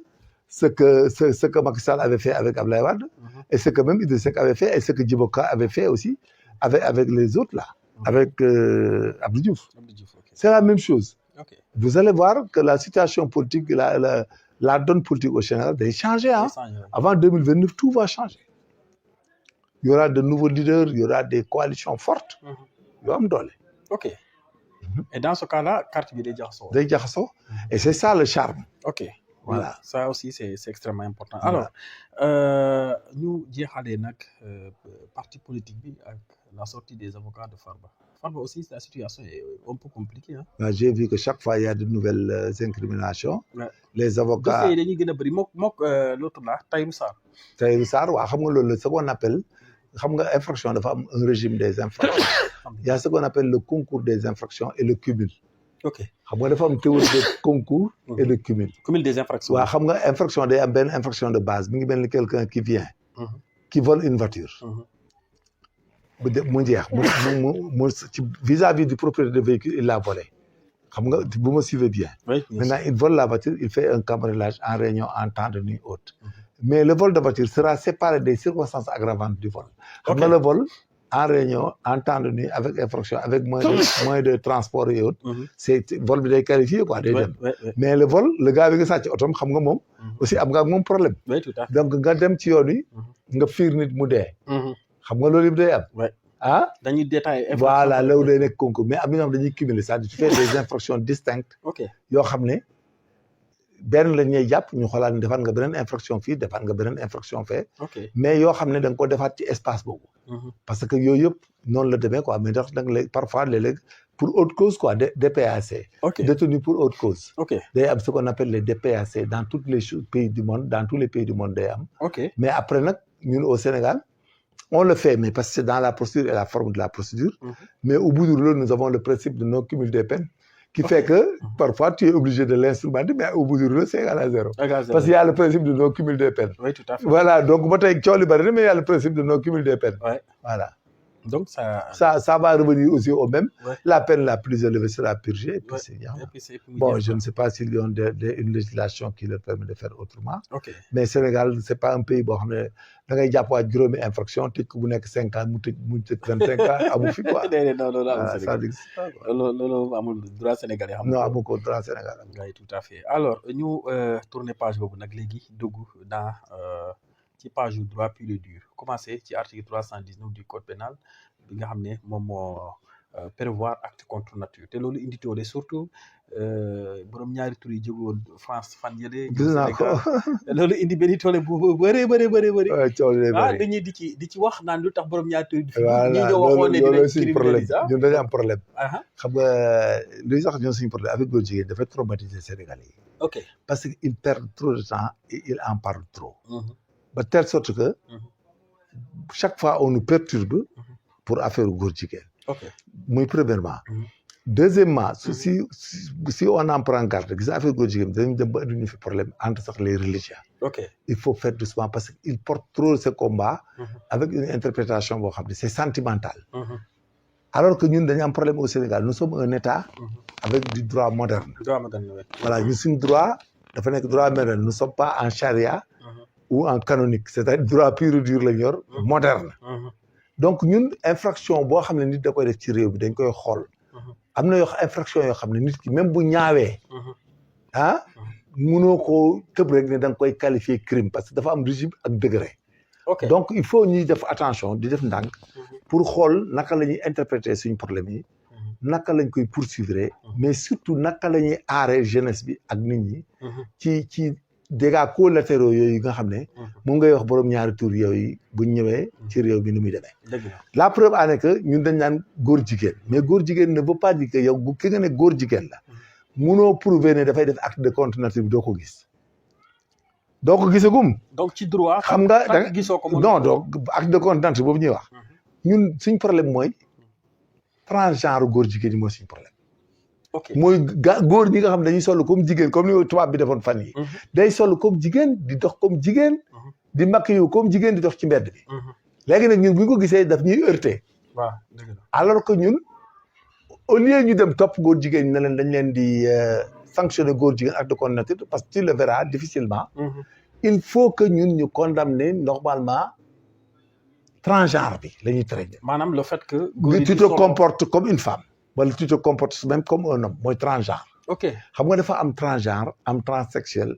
ce que Macky Sall avait fait avec Abdoulaye Wade et ce que même Idrissa Seck avait fait et ce que Djibo Ka avait fait aussi avec les autres là avec Abdou Diouf c'est la même chose vous allez voir que la situation politique la donne politique au Sénégal day changer avant 2029 tout va changer il y aura de nouveaux leaders il y aura des coalitions fortes yoo am doole ok et dans ce cas-là carte bi day jaxasoo et c'est ça le charme ok voilà ça aussi c'est extrêmement important alors ñu jeexalee nag parti politique bi ak la sortie des avocats de Farba aussi la situation est un peu compliquée j'ai vu que chaque fois il y a de nouvelles incriminations les avocats dossiers yi dañuy gën a bëri mook l'autre là Tahirou Sarr waaw xam nga loolu ce qu'on appelle xam nga infraction dafa am un régime des infractions il y a ce qu'on appelle le concours des infractions et le cumul ok xam nga dafa am théorie de concours et le cumul des infractions waaw xam nga infraction day am benn infraction de base mi ngi mel ni quelqu'un qui vient qui vole une voiture mu jeex mu ci vis-à-vis du propriétaire de véhicule il l'a volé xam nga bu ma suivez bien maintenant il vole la voiture il fait un cambriolage en réunion en temps de nuit haute mais le vol de voiture sera séparé des circonstances aggravantes du vol xam nga le vol en réunion en temps de nuit avec infraction avec moyen de transport et autres c'est vol bi day qualifié quoi day dem mais le vol le gars bi nga sàcc otom xam nga moom aussi am nga ak moom problème donc nga dem ci yoon wi nga fiir nit mu dee xam nga loolu yëpp day am dañuy détailler voilà loolu day nekk concours mais am na ñoom dañuy cumuler c'est-à-dire tu fais des infractions distinctes yoo xam ne benn la ñuy jàpp ñu xoolaat ne defaat nga beneen infraction fii defaat nga beneen infraction fee mais yoo xam ne da nga ko defaat ci espace boobu parce que yooyu yëpp noonu la demee quoi mais ndax da nga parfois léeg-léeg pour autre cause quoi DPAC détenu pour autre cause day am ce qu'on appelle les DPAC dans tous les pays du monde dans tous les pays du monde day am mais après nag ñun au Sénégal on le fait mais parce que c'est dans la procédure et la forme de la procédure mais au bout du rouleau nous avons le principe de non cumul des peines qui fait que parfois tu es obligé de l'instrumenter mais au bout du rouleau c'est égal à zéro parce qu'il y a le principe de non cumul des peines voilà donc ba tey coow li bari na mais il y a le principe de non cumul des peines voilà donc ça va revenir aussi au même la peine la plus élevée sera purgée et puis c'est bien bon je ne sais pas s'il y a une législation qui leur permet de faire autrement mais Sénégal c'est pas un pays boo xam ne da ngay jàpp waa juróomi infraction tëj ko bu nekk 5 ans mu tëj 25 ans amu fi quoi loolu amul droit sénégalais xam non amu ko droit Sénégal oui tout à fait alors ñu tourner page boobu nag léegi dugg dans ci page yu droit pur et dur commencé ci article 319 du code pénal bi nga xam ne moom prévoir acte contre nature te loolu indi toole surtout borom ñaari tur yi jóge woon France fan yële. gis naa ko loolu indi benn toole bu bëree bëri. coow li bëri dañuy di ci wax naan lu tax borom ñaari tur yi. voilà loolu suñu problème ñun dañu am problème. xam nga luy sax ñoom suñu problème avec góor jigéen dafay traumatiser Sénégalais yi. ok parce que il perd trop de temps et il en parle trop. ba telle sorte que chaque fois on nous perturbe pour affaire góor jigéen. ok muy premièrement. deuxièmement si on en prend garde gis nga affaire góor jigéen dañu dem ba indi ñu fi problème entre sax les religieux. ok il faut faire doucement parce que il porte trop ce combat. avec une interprétation boo xam ne c'est sentimental. alors que ñun dañu am problème au Sénégal nous sommes un État. avec du droit moderne. voilà ñu suñu droit dafa nekk droit moderne nous ne sommes pas en charia. ou en canonique c'est-à-dire droit pur et dur la ñu yor moderne. donc ñun infraction boo xam ne nit da koy def ci réew bi dañ koy xool. am na infraction yoo xam ne nit ki même bu ñaawee. munoo koo tëb rek ne da nga koy qualifier crime parce que dafa am régime ak degré. donc il faut ñuy def attention di def ndànk. pour xool naka la ñuy interpréter suñu problème yi. naka lañ koy poursuivre. mais surtout naka la ñuy aaree jeunesse bi ak nit ñi. ci dégâts collatéraux yooyu nga xam ne. moom ngay wax borom ñaari tur yooyu bu ñëwee. ci réew mi ni muy demee. la preuve en est que ñun dañ naan góor jigéen mais góor jigéen ne veut pas dire que yow bu ki nga ne góor jigéen la. munoo prouver ne dafay def acte de contre nature bi doo ko gis. doo ko gisagum. donc ci droit. xam nga da gisoo ko non donc acte de contre nature boobu ñuy wax. ñun suñ problème mooy transgenre góor jigéen ñi mooy suñ problème. ok mooy góor ñi nga xam dañuy sol comme jigéen comme ni tubaab bi defoon fan yi day sol comme jigéen di dox comme jigéen. di maquillé comme jigéen di dox ci mbedd bi. léegi nag ñun bu ñu ko gisee daf ñuy heurter. waaw dëgg la alors que ñun au lieu ñu dem topp góor jigéen ñi ne leen dañ leen di sanctionner góor jigéen acte de contre nature parce que tu le verras difficilement. il faut que ñun ñu condamner normalement transgenre bi la ñuy traiter. maanaam le fait que. tu te comportes comme une femme. wala tu te comportes même comme un homme mooy transgenre. ok xam nga dafa am transgenre am transsexuel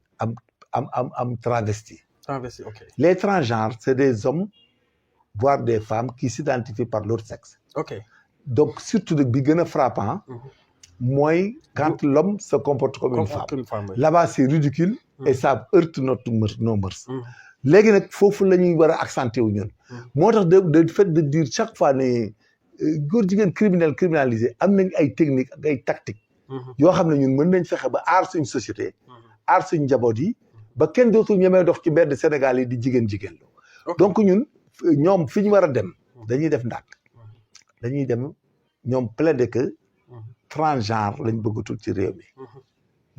am travesti. travesti ok. les transgenres c'est des hommes voire des femmes qui s'identifient par leur sexe. ok donc surtout nag bi gën a frappant. mooy quand l'homme se comporte comme une femme. là-bas c'est ridicule. et ça heurte nos mœurs. léegi nag foofu la ñuy war a accentuer wu ñun. moo tax de fait de dire chaque fois ne góor jigéen criminalisé am nañ ay techniques ak ay tactiques. yoo xam ne ñun mën nañ fexe ba aar suñ société. aar suñ njaboot yi ba kenn dootul ñemee dox ci mbedd Sénégal yi di jigéen donc ñun ñoom fi ñu war a dem dañuy def ndànk dañuy dem ñoom plaider que transgenre lañ bëggatul ci réew mi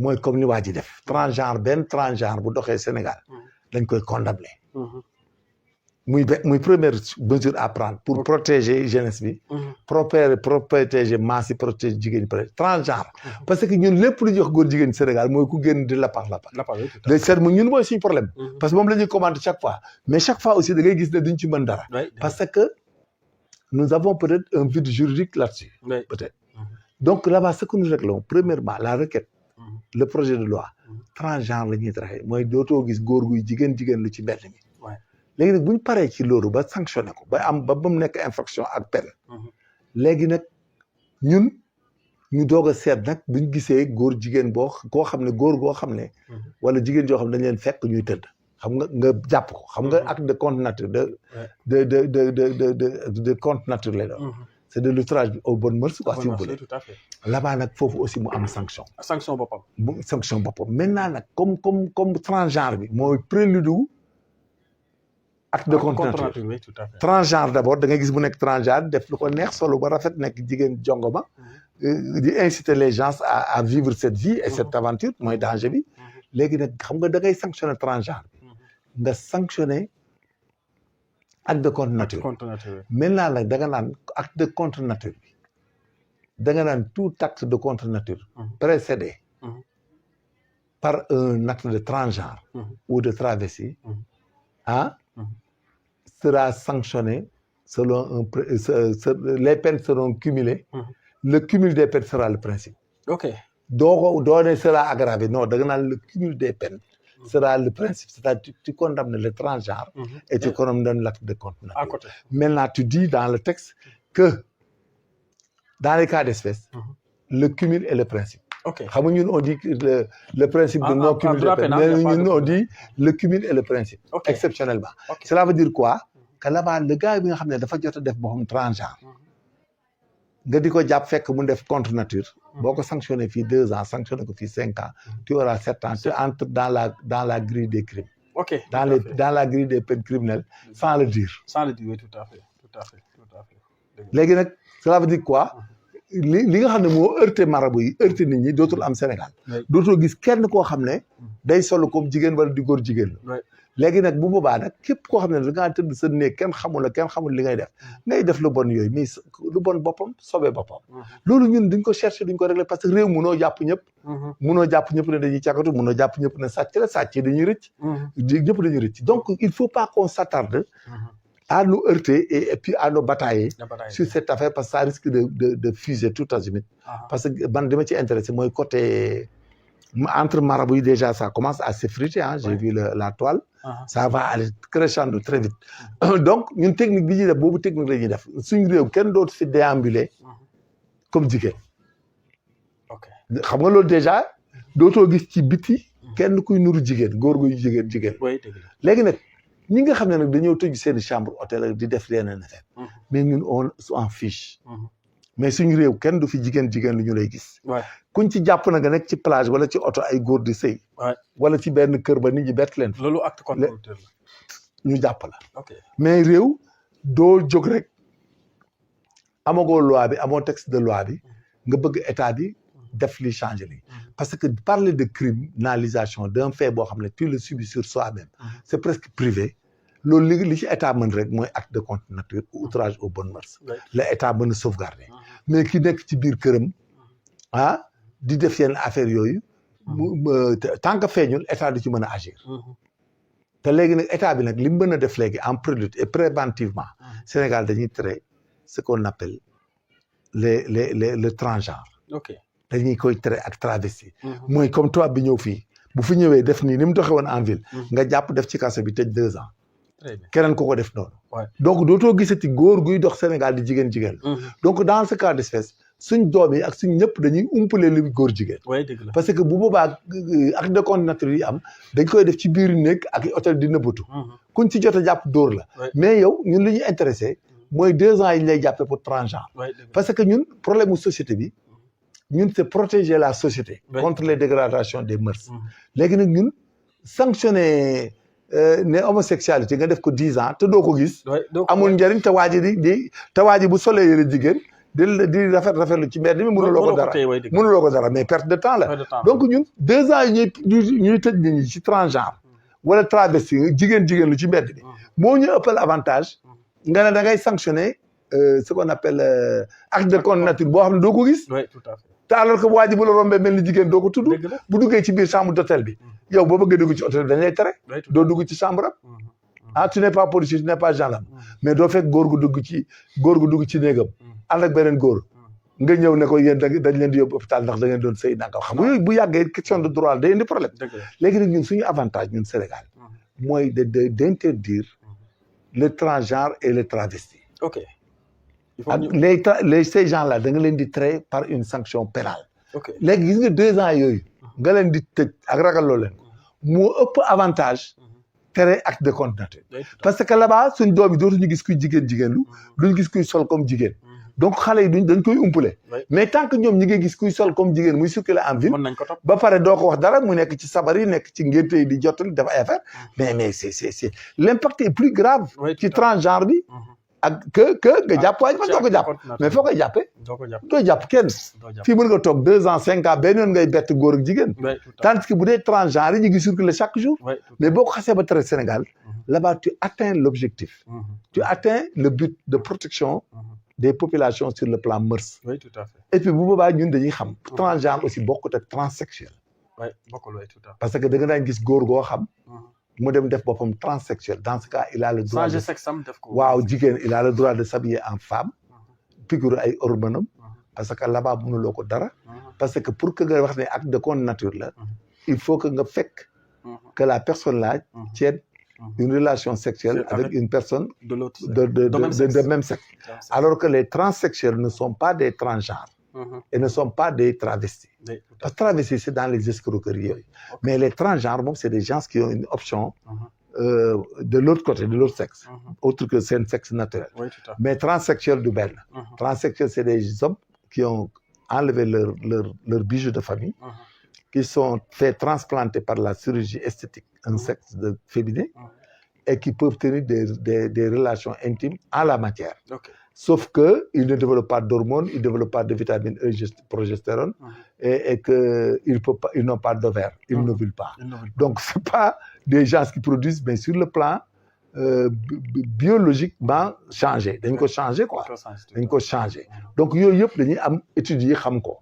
mooy comme ni waa ji def transgenre benn transgenre bu doxee Sénégal dañ koy condamner muy première mesure à prendre pour protéger jeunesse bi protéger masse yi protéger jigéen ñi transgenre parce que ñun lépp lu ñuy wax góor jigéen Sénégal mooy ku génn di lapar de serme ñun mooy suñu problème parce que moom la ñuy commenter chaque fois mais chaque fois aussi da ngay gis ne duñ ci mën dara parce que nous avons peut-être un vide juridique là-dessus peut-être donc là-bas ce que nous réglons premièrement la requête le projet de loi transgenre la ñuy traité mooy dootoo gis góor guy jigéen lu ci mbedd mi léegi nag bu ñu paree ci loolu ba sanctionné ko ba mu nekk infraction ak peine léegi nag ñun ñu doog a seet nag buñ gisee góor jigéen koo xam ne góor goo xam ne wala jigéen joo xam ne dañ leen fekk ñuy tëdd xam nga jàpp ko xam nga acte de contre nature de contre nature lay doon c'est de l'outrage aux bonnes mœurs quoi si vous voulez là-bas nag foofu aussi mu am sanction boppam maintenant nag comme transgenre bi mooy prélude acte de contre nature oui, tout à fait. transgenre d'abord da ngay gis bu nekk transgenre def lu ko neex solo ba rafet nekk jigéen jongoma di inciter les gens à vivre cette vie et cette aventure mooy danger bi léegi nag xam nga da ngay sanctionner transgenre bi nga sanctionner acte de contre nature maintenant nag da nga naan acte de contre nature bi da nga naan tout acte de contre nature précédé par un acte de transgenre ou de travesti sera sanctionné selon les peines seront cumulées. Le cumul des peines sera le principe. Ok. doo ne sera aggravé non da nga naan le cumul des peines sera le principe c'est-à-dire tu condamnes le transgenre et tu condamnes l'acte de contre nature. À côté. Maintenant tu dis dans le texte que dans les cas d'espèce, le cumul est le principe. Ok. Xam nga ñun on dit que le principe de non cumul de peine, mais ñun on dit le cumul est le principe. Ok. Exceptionnellement. Ok. Cela veut dire quoi? Que là-bas le gars bi nga xam ne dafa jot a def boppam transgenre nga di ko jàpp fekk mu def contre nature. boo ko sanctionné fii 2 ans sanctionné ko fii 5 ans. tu auras 7 ans tu entres dans la grille des crimes. Ok. dans la grille des peines criminelles sans le dire. Sans le dire, oui, tout à fait. léegi nag cela veut dire quoi? li nga xam ne moo heurté marabout yi heurté nit ñi dootul am Sénégal. dootoo gis kenn koo xam ne day solo comme jigéen wala di góor jigéen la. léegi nag bu boobaa nag képp koo xam ne da ngaa tëdd sa néeg kenn xamul li ngay def lu bon yooyu mais lu bon boppam sobee boppam. loolu ñun duñ ko chercher duñ ko régler parce que réew munoo jàpp ñëpp. munoo jàpp ñëpp ne dañuy càkkatu munoo jàpp ñëpp ne sàcc la sàcc dañuy rëcc. ñëpp dañuy rëcc donc il faut pas qu'on s'attarde à nous heurter et puis à nous batailler sur cette affaire parce que ça risque de fuser tout azimut. Parce que man dama ci intéressé mooy côté entre marabout yi déjà ça commence à s'effriter hein. J'ai vu la toile. Ça va aller crescendo très vite. Donc ñun technique bi ñuy def boobu technique la ñuy def suñu réew kenn dootu fi déambuler comme jigéen. ok xam nga loolu déjà dootoo gis ci biti kenn kuy nuru jigéen góor guy jigéen. léegi nag ñi nga xam ne nag dañoo tëj seen chambre hôtel di def yeneen affaire mais ñun on en fiche. mais suñu réew kenn du fi jigéen lu ñu lay gis. kuñ ci jàpp na nga nekk ci plage wala ci oto ay góor di sëy. wala ci benn kër ba nit ñi bett leen. loolu acte contre nature la. ñu jàpp la. mais réew doo jóg rek amagoo loi bi amoo texte de loi bi nga bëgg état bi def li changer li parce que parler de criminalisation d'un fait boo xam ne tu le subis sur soi-même. c'est presque privé. loolu li ci état mën rek mooy acte de contre nature ou outrage aux bonnes mœurs. la état mën a sauvegarder. mais ki nekk ci biir këram di def yenn affaire yooyu. tant que feeñul état du ci mën a agir. te léegi nag état bi nag li mu mën a def léegi en prélude et préventivement. Sénégal dañuy tere ce qu'on appelle le transgenre. dañuy koy tere ak travesti. mooy comme toi bi ñëw fii bu fi ñëwee def nii ni mu doxee woon en ville. nga jàpp def ci kaso bi tëj 2 ans. keneen ko def noonu. donc dootoo gisati góor guy dox Sénégal di jigéen. donc dans ce cas d'espèce suñ doom yi ak suñ ñëpp dañuy umpale li góor jigéen. parce que bu boobaa acte de contre nature yi am dañ koy def ci biir néeg ak hôtel di nëbbatu. kuñ ci jot a jàpp dóor la. mais yow ñun li ñu intéressé mooy 2 ans yi ñu lay jàppee pour transgenre. parce que ñun problème mu société bi ñun c'est protéger la société. contre les dégradations des mœurs. léegi nag ñun sanctionner ne homosexualité nga def ko 10 ans te doo ko gis. amul njëriñ te waa ji bu solee yëre jigéen. di rafetlu ci mbedd mi mënuloo ko dara mais perte de temps la. donc ñun 2 ans yi ñuy tëj nit ñi ci transgenre wala travesti jigéen lu ci mbedd bi moo ñu ëppal avantage nga ne da ngay sanctionner ce qu'on appelle acte de contre nature boo xam ne doo ko gis. te alors que waa ji bu la rombee mel ni jigéen doo ko tudd. bu duggee ci biir chambre d'hôtel bi. yow boo bëggee dugg ci hôtel bi dañ lay tere. doo dugg ci chambre am. tu n'es pas policier tu n'es pas gendarme. mais doo fekk góor gu dugg ci néegam. ànd ak beneen góor. nga ñëw ne ko yéen dañ leen di yóbbu hôpital ndax da ngeen doon sëy nangam xam nga yooyu bu yàggee question de droit day indi problème. léegi nag ñun suñu avantage ñun Sénégal. mooy d'interdire le transgenre et le travesti. Ces gens-là da nga leen di traiter par une sanction pénale. léegi gis nga 2 ans yooyu. nga leen di tëj ak ragal loo leen. moo ëpp avantage. tere acte de contre nature. parce que là-bas suñ doom yi dootuñu gis kuy jigéen lu duñ gis kuy sol comme jigéen. donc xale yi dañ koy umpale. mais tant que ñoom ñi ngi gis kuy sol comme jigéen muy circuler en ville. ba pare doo ko wax dara mu nekk ci sabar yi nekk ci ngénte yi di jottali def ay affaire mais c'est l'impact est plus grave. ci transgenre bi. ak que nga jàpp waaye man doo ko jàpp mais foo koy jàppee. doo jàpp kenn. fii mën nga toog 2 ans 5 ans benn yoon ngay bett góor ak jigéen. tandis que bu dee transgenre yi ñu ngi circuler chaque jour. mais boo ko xasee ba tere Sénégal. là-bas tu atteins l'objectif. tu atteins le but de protection. des populations sur le plan mœurs. et puis bu boobaa ñun dañuy xam. transgenre aussi bokkut ak transsexuel. parce que da nga daan gis góor goo xam. mu dem def boppam transsexuel dans ce cas il a le droit waaw jigéen il a le droit de s'habiller en femme. piqûre ay hormonam. parce que là-bas mënuloo ko dara. parce que pour que nga wax ne acte de contre nature la. il faut que nga fekk. que la personne là tienne une relation sexuelle avec une personne de l'autre de même sexe. Alors que les transsexuels ne sont pas des transgenres et ne sont pas des travestis. Parce que travestis, c'est dans les escroqueries. Mais les transgenres, c'est des gens qui ont une option de l'autre côté, de l'autre sexe, autre que c'est un sexe naturel. Mais transsexuels du bel. Transsexuels, c'est des hommes qui ont enlevé leur bijou de famille, qui sont fait transplanter par la chirurgie esthétique un sexe féminin et qui peuvent tenir des relations intimes en la matière. Sauf qu'ils ne développent pas d'hormones, ils ne développent pas de vitamine E, progestérone, et qu'ils n'ont pas d'ovaire, ils n'ovulent pas. Donc, ce n'est pas des gens qui produisent, mais sur le plan biologiquement changé. Dañ ko changé quoi. Dañ ko changé. Donc, yooyu yëpp dañuy am étudier xam ko.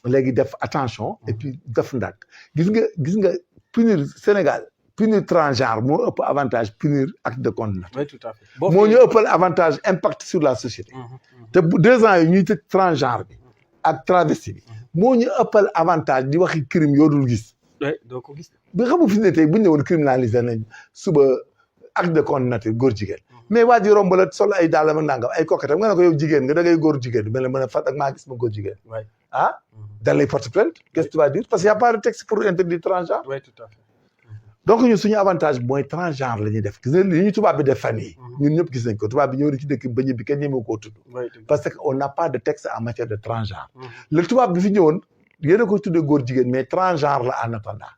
Léegi def attention et puis def ndak. Gis nga punir Sénégal. Punir transgenre moo ëpp avantage punir acte de condamnation. Oui, tout à fait. moo ñu ëppal avantage impact sur la société. te 2 ans yi ñuy tëj transgenre bi ak travesti bi moo ñu ëppal avantage di waxi crime yoo dul gis. doo ko gis. bi xamu fi ne tey bu ñu ñëwoon criminaliser nañ suba acte de condamnation góor jigéen. mais waa ji romb la sol ay dàllam ak nangam ay kokkatam nga ne ko yow jigéen nga da ngay góor jigéen mel ne mën a fat ak maa gis ma góor jigéen. ah dañ lay porte plainte qu'est-ce que tu vas dire parce qu'il y a pas de texte pour interdire transgenre. Oui, tout à fait. Donc ñun suñu avantage mooy transgenre la ñuy def gis nga li ñu tubaab bi def fan yi ñun ñëpp gis nañ ko tubaab bi ñëw na ci dëkk ba ñëpp kenn ñemewu koo tudd parce que on n'a pas de texte en matière de transgenre le tubaab bi fi ñëwoon yéen a ko tuddee góor jigéen mais transgenre la en attendant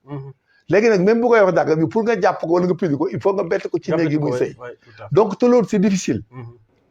léegi nag même bu koy wax dàgg bi pour nga jàpp ko wala nga pidi ko il faut nga bett ko ci néeg yi muy sëy donc te loolu c'est difficile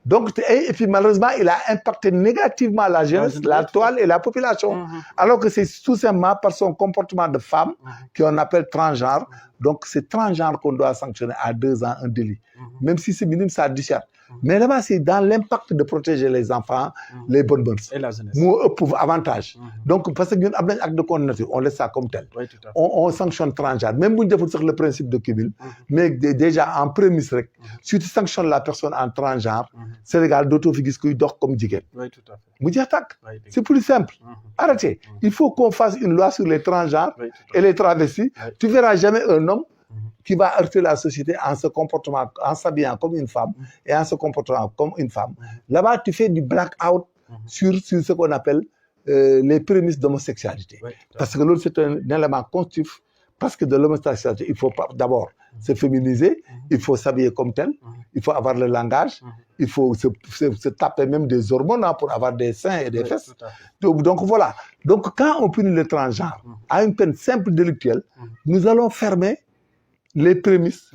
donc et puis malheureusement il a impacté négativement la jeunesse, la toile et la population alors que c'est tout simplement par son comportement de femme qu'on appelle transgenre. Donc c'est transgenre qu'on doit sanctionner à 2 ans un délit même si c'est minime ça dissuade. Mais là-bas c'est dans l'impact de protéger les enfants, les bonnes mœurs et la jeunesse moo ëpp avantage. Donc parce que ñun am nañ acte de condamnation on laisse ça comme tel. On sanctionne transgenre même bu ñu deful sax le principe de cumul mais déjà en prémisse rek si tu sanctionnes la personne en transgenre Sénégal dootoo fi gis kuy dox comme jigéen. mu jeex tàkk. C'est plus simple. Arrêtez. Il faut qu'on fasse une loi sur les transgenres et les travestis. Tu verras jamais un homme qui va heurter la société en se comportant, en s'habillant comme une femme et en se comportant comme une femme. Là-bas, tu fais du blackout sur ce qu'on appelle les prémices d'homosexualité. Parce que l'autre, c'est un élément constitutif. Parce que de l'homosexualité, il faut pas d'abord se féminiser, il faut s'habiller comme tel, il faut avoir le langage, il faut se taper même des hormones pour avoir des seins et des fesses. Donc voilà. Donc quand on punit le transgenre à une peine simple délictuelle, nous allons fermer les prémices,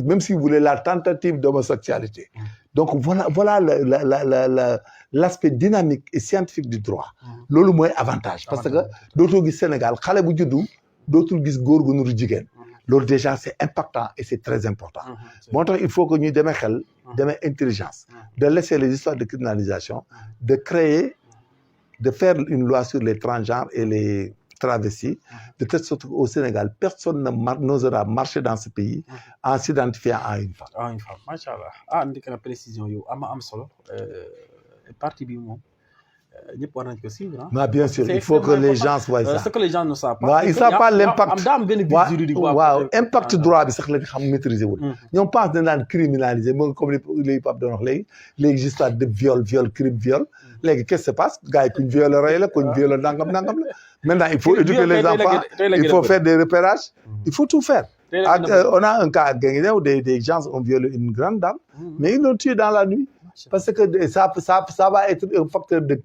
même si vous voulez la tentative d'homosexualité. Donc voilà l'aspect dynamique et scientifique du droit. Loolu mooy avantage parce que dootoo gis Sénégal xale bu juddu dootul gis góor gu nuru jigéen. Loolu déjà c'est impactant et c'est très important. Moo tax il faut que ñuy demee xel demee intelligence de laisser les histoires de criminalisation de créer de faire une loi sur les transgenres et les travestis de telle sorte qu'au Sénégal personne n'osera marcher dans ce pays en s'identifiant à une femme. Ah, une femme, machallah. Ah, ndi kana précision yow am solo partie bi moom ñëpp war nañ ko suivre. Mais bien sûr, il faut que les gens voient ça. Ce que les gens ne savent pas. waaw ils savent pas l'impact. am bénéfice juridique. waaw impact droit bi sax la xam maîtriser wul. ñoom pense dañ daan criminaliser moo comme les Pape doon wax léegi histoire de viol crime viol. léegi qu'est-ce qui se passe gars yi kuñ violé rey la kuñ violé nangam la. Maintenant il faut éduquer les enfants, il faut faire des repérages, il faut tout faire. On a un cas à Guinguinéo où des gens ont violé une grande dame, mais ils l'ont tué dans la nuit. Parce que ça va être un facteur de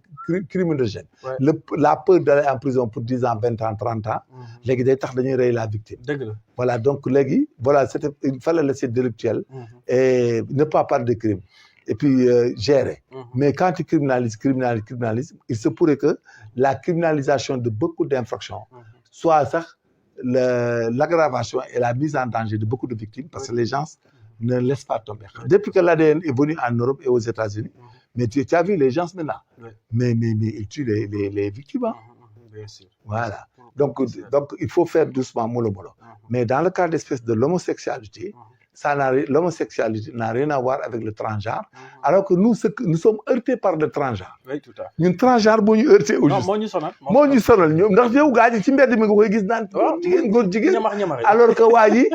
criminogène. La peur d'aller en prison pour 10 ans, 20 ans, 30 ans, léegi day tax dañuy rey la victime. Voilà, donc léegi, voilà, il fallait laisser délictuel et ne pas parler de crime. Et puis gérer. Mais quand tu criminalises, il se pourrait que la criminalisation de beaucoup d'infractions soit ça, l'aggravation et la mise en danger de beaucoup de victimes parce que les gens ne laissent pas tomber. Depuis que l'ADN est venu en Europe et aux États-Unis, mais tu as vu les gens maintenant, mais ils tuent les victimes. Hein? Bien sûr. Voilà. Donc il faut faire doucement mollo. Mais dans le cas d'espèce de l'homosexualité, l'homosexualité n'a rien à voir avec le transgenre, alors que nous sommes heurtés par le transgenre. Oui, tout à fait. Ñun transgenre moo ñu heurté au juste. moo ñu sonal ñoom ndax yow gaa ji ci mbedd mi nga koy gis naan góor jigéen alors que waa ji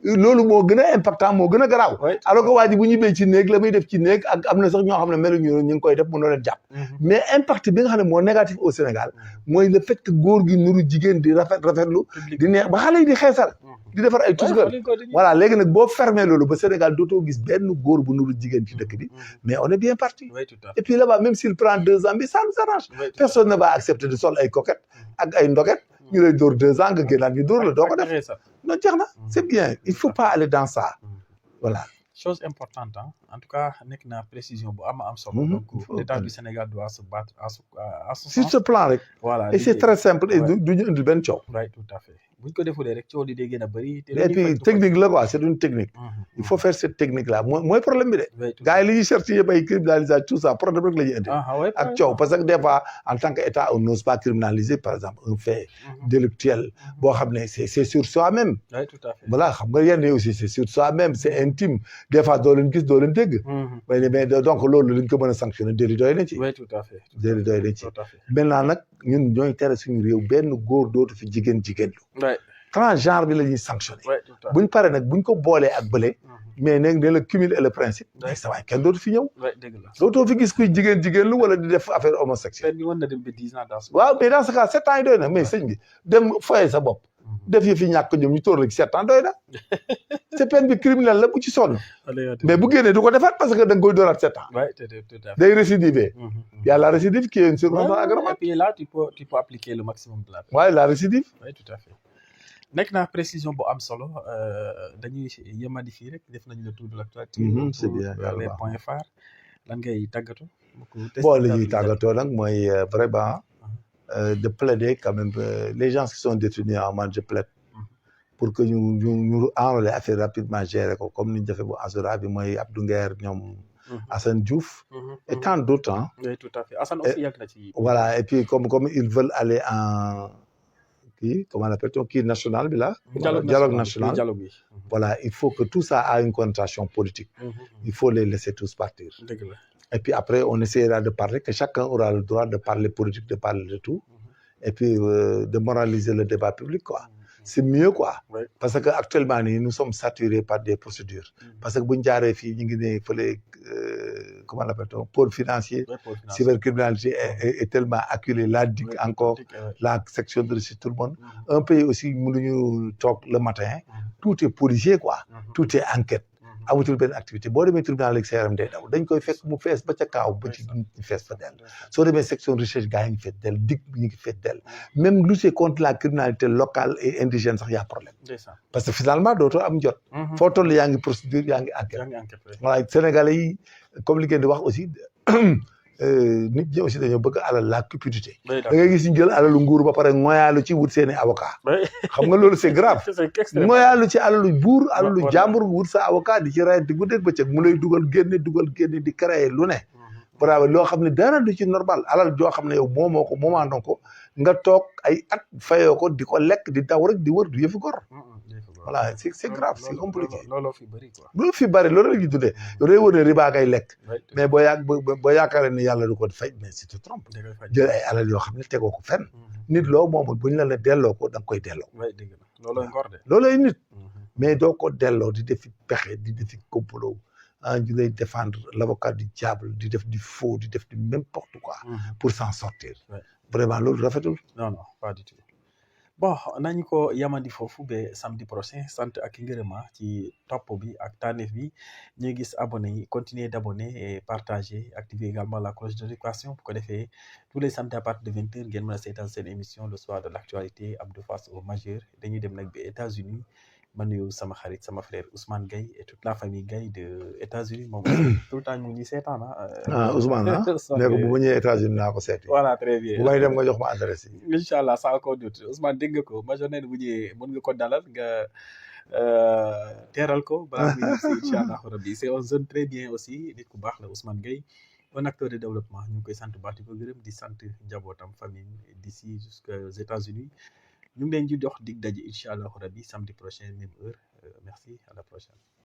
loolu moo gën a impactant moo gën a garaaw Ouais. alors que waa ji bu ñu béy ci néeg la muy def ci néeg ak am na sax ñoo xam ne meluñu ñu ngi koy def mënoo leen jàpp mais impact bi nga xam ne moo négatif au Sénégal mooy le fait que góor gi nuru jigéen di rafetlu di neex ba xale yi di xeesal di defar ay tusgal voilà léegi nag boo fermé loolu ba Sénégal dootoo gis benn góor bu nuru jigéen ci dëkk bi mais on est bien parti Oui, tout à fait. et puis là-bas même s'il prend 2 ans bi ça nous arrange Oui, tout à personne ne va accepter de sol ay coquette ak ay ndoket ñu lay dóor 2 ans nga génnaat ñu dóor la doo ko def fait. Ça. non jeex na c'est bien il faut pas aller dans ça voilà Chose importante, hein. En tout cas, nekk na précision bu am solo. Mhm. Donc, Il faut l'État pas. du Sénégal doit se battre à ce sur sens. ce plan rek Voilà. et c'est très simple et Ouais. du ñu indil benn coow Oui, tout à fait. buñ ko defulee rek coow li day gën a bëri. te et puis technique la quoi c'est une technique il faut faire cette technique là mooy problème bi de Oui, tout à gars yi li ñuy chercher yëpp ay criminalisation tout ça problème rek la ñuy indi fait. Ah, ouais, ak coow parce que des fois en tant que état on n'ose pas criminaliser par exemple un fait délictuel boo xam ne c'est sur soi-même Oui, tout à fait. voilà xam nga yenn yi aussi c'est sur soi-même c'est intime des fois doo leen gis doo leen dégg mais donc loolu li ñu ko mën a sanctionner délit doy na ci Oui, tout à fait. délit doy na ci Tout à fait. maintenant nag ñun ñooy tere suñu réew benn góor dootu fi jigéen Oui, transgenre bi la ñuy sanctionner oui, tout à fait. buñ paree nag buñ ko boolee ak bële mais nag ne la cumul et le principe mais ça va kenn dootu fi ñëw Oui, dëgg la. dootoo fi gis kuy jigéen lu wala di def affaire homosexuelle Peine bi mën na dem ba 10 ans dans ce waaw mais dans ce cas 7 ans yi doy na mais sëñ bi dem foyee sa bopp def yi fi ñàkk ñoom ñu tóor la ci 7 ans doy na c'est peine bi criminel la bu ci sonn mais bu génnee du ko defaat parce que da nga koy dooraat 7 ans Oui, tout à fait. day récidiver il y a la récidive qui est une circonstance Et aggravante puis là, tu peux appliquer le maximum de la peine. waaye la récidive Oui, tout à fait. nekk naa précision bu am solo dañuy yemandi fii rek def nañu le tour de l'actualité. c'est bien pour les points phares lan ngay tàggatu. bon li ñuy tàggatoo nag mooy vraiment de plaider quand même les gens qui sont détenus en man je plaide pour que ñu enrôler affaire rapidement gérer ko comme ni ñu defee bu Azura bi mooy Abdou Nguer ñoom Assane Diouf et tant d'autres hein. Oui, tout à fait. Assane aussi yàgg na ci. Voilà et puis comme ils veulent aller en comment on appelle qui national bi là dialogue national dialogue bi. voilà il faut que tout ça a une connotation politique il faut les laisser tous partir dëgg la. et puis après on essaiera de parler que chacun aura le droit de parler politique de parler de tout et puis de moraliser le débat public quoi c'est mieux quoi Oui. parce que actuellement nii nous sommes saturés par des procédures parce que bu ñu jaaree fii ñu ngi ne fële comment on appelle pôle financier Oui, pour financer. cybercriminalité est tellement acculée la DIC Oui, encore la section de recherche tout le monde un pays aussi mënuñu toog le matin tout est policier quoi tout est enquête amatul benn activité boo demee tribunal léegi sa yaram day daw dañ koy fekk mu fees ba ca kaaw ba ci ñu fees fa dell soo demee section de recherche gaa yi ngi fees dell DIC ñu ngi fees dell même lutter contre la criminalité locale et indigène sax y a problème ndeysaan. parce que finalement dootoo am jot foo toll yaa ngi procédure yaa ngi enquête yaa ngi enquête. Oui. voilà Sénégalais yi comme li ngeen di wax aussi nit ñi aussi dañoo bëgg alal la cupidité Oui, da ngay gis ñu jël alalu nguur ba pare ngoyaalu ci wut seeni avocat oui. xam nga loolu c'est grave C'est extrêmement. ngoyaalu ci alalu buur alalu Voilà. jàmbur wut sa avocat di ci rey di guddeeg bëccëg mu lay dugal génne di créer lu ne bravo loo xam ne dara du ci normal alal joo xam ne yow moomoo ko moomaandoo ko nga toog ay at fayoo ko di ko lekk di daw rek di wër du yëfi gor voilà c'est grave c'est compliqué looloo fi bëri quoi. lu fi bari loolu la ñuy dundee yow day wër ne riba ngay lekk Oui, mais boo yaakaaree ne yàlla du ko fay mais si tu te trompes da koy faj. jël ay alal yoo xam ne tegoo ko fenn nit loo moomul buñ la delloo ko da nga koy delloo Oui, dëgg la. looloo ngor de. loolay nit mais doo ko delloo di defi pexe di defi complot ñu lay défendre l'avocat du diable di def du faux di def du n'importe quoi pour s'en sortir Ouais. vraiment loolu rafetul non pas du tout. Bon nañu ko yamandi foofu ba samedi prochain sant ak ngërëma ci topp bi ak tànneef bi ñuy gis abonné yi continuer d'abonner et partager activer également la cloche de notification bu ko defee tous les samedis à partir de 20h ngeen mën a seetaan seen émission le soir de l'actualité Abdou face au majeur dañuy dem nag ba États-Unis ma nuyu sama xarit sama frère Ousmane Gaye et toute la famille Gaye de États-Unis moom tout le temps ñu ngi seetaan Ousmane ne ko bu ma ñëwee États-Unis naa ko seeti voilà très bien bu may dem nga jox ma adresse yi incha allah sans aucun doute Ousmane dégg nga ko major nee na bu ñëwee mën nga ko dalal nga teeral ko balaa muy si incha allah rabbi c'est un jeune très bien aussi nit ku baax la Ousmane Gaye un acteur de développement ñu ngi koy sant baax di ko gërëm di sant njabootam famille d'ici jusqu'aux États-Unis ñu ngi leen di dox dig daje incha allah rabbi samedi prochain même heure merci à la prochaine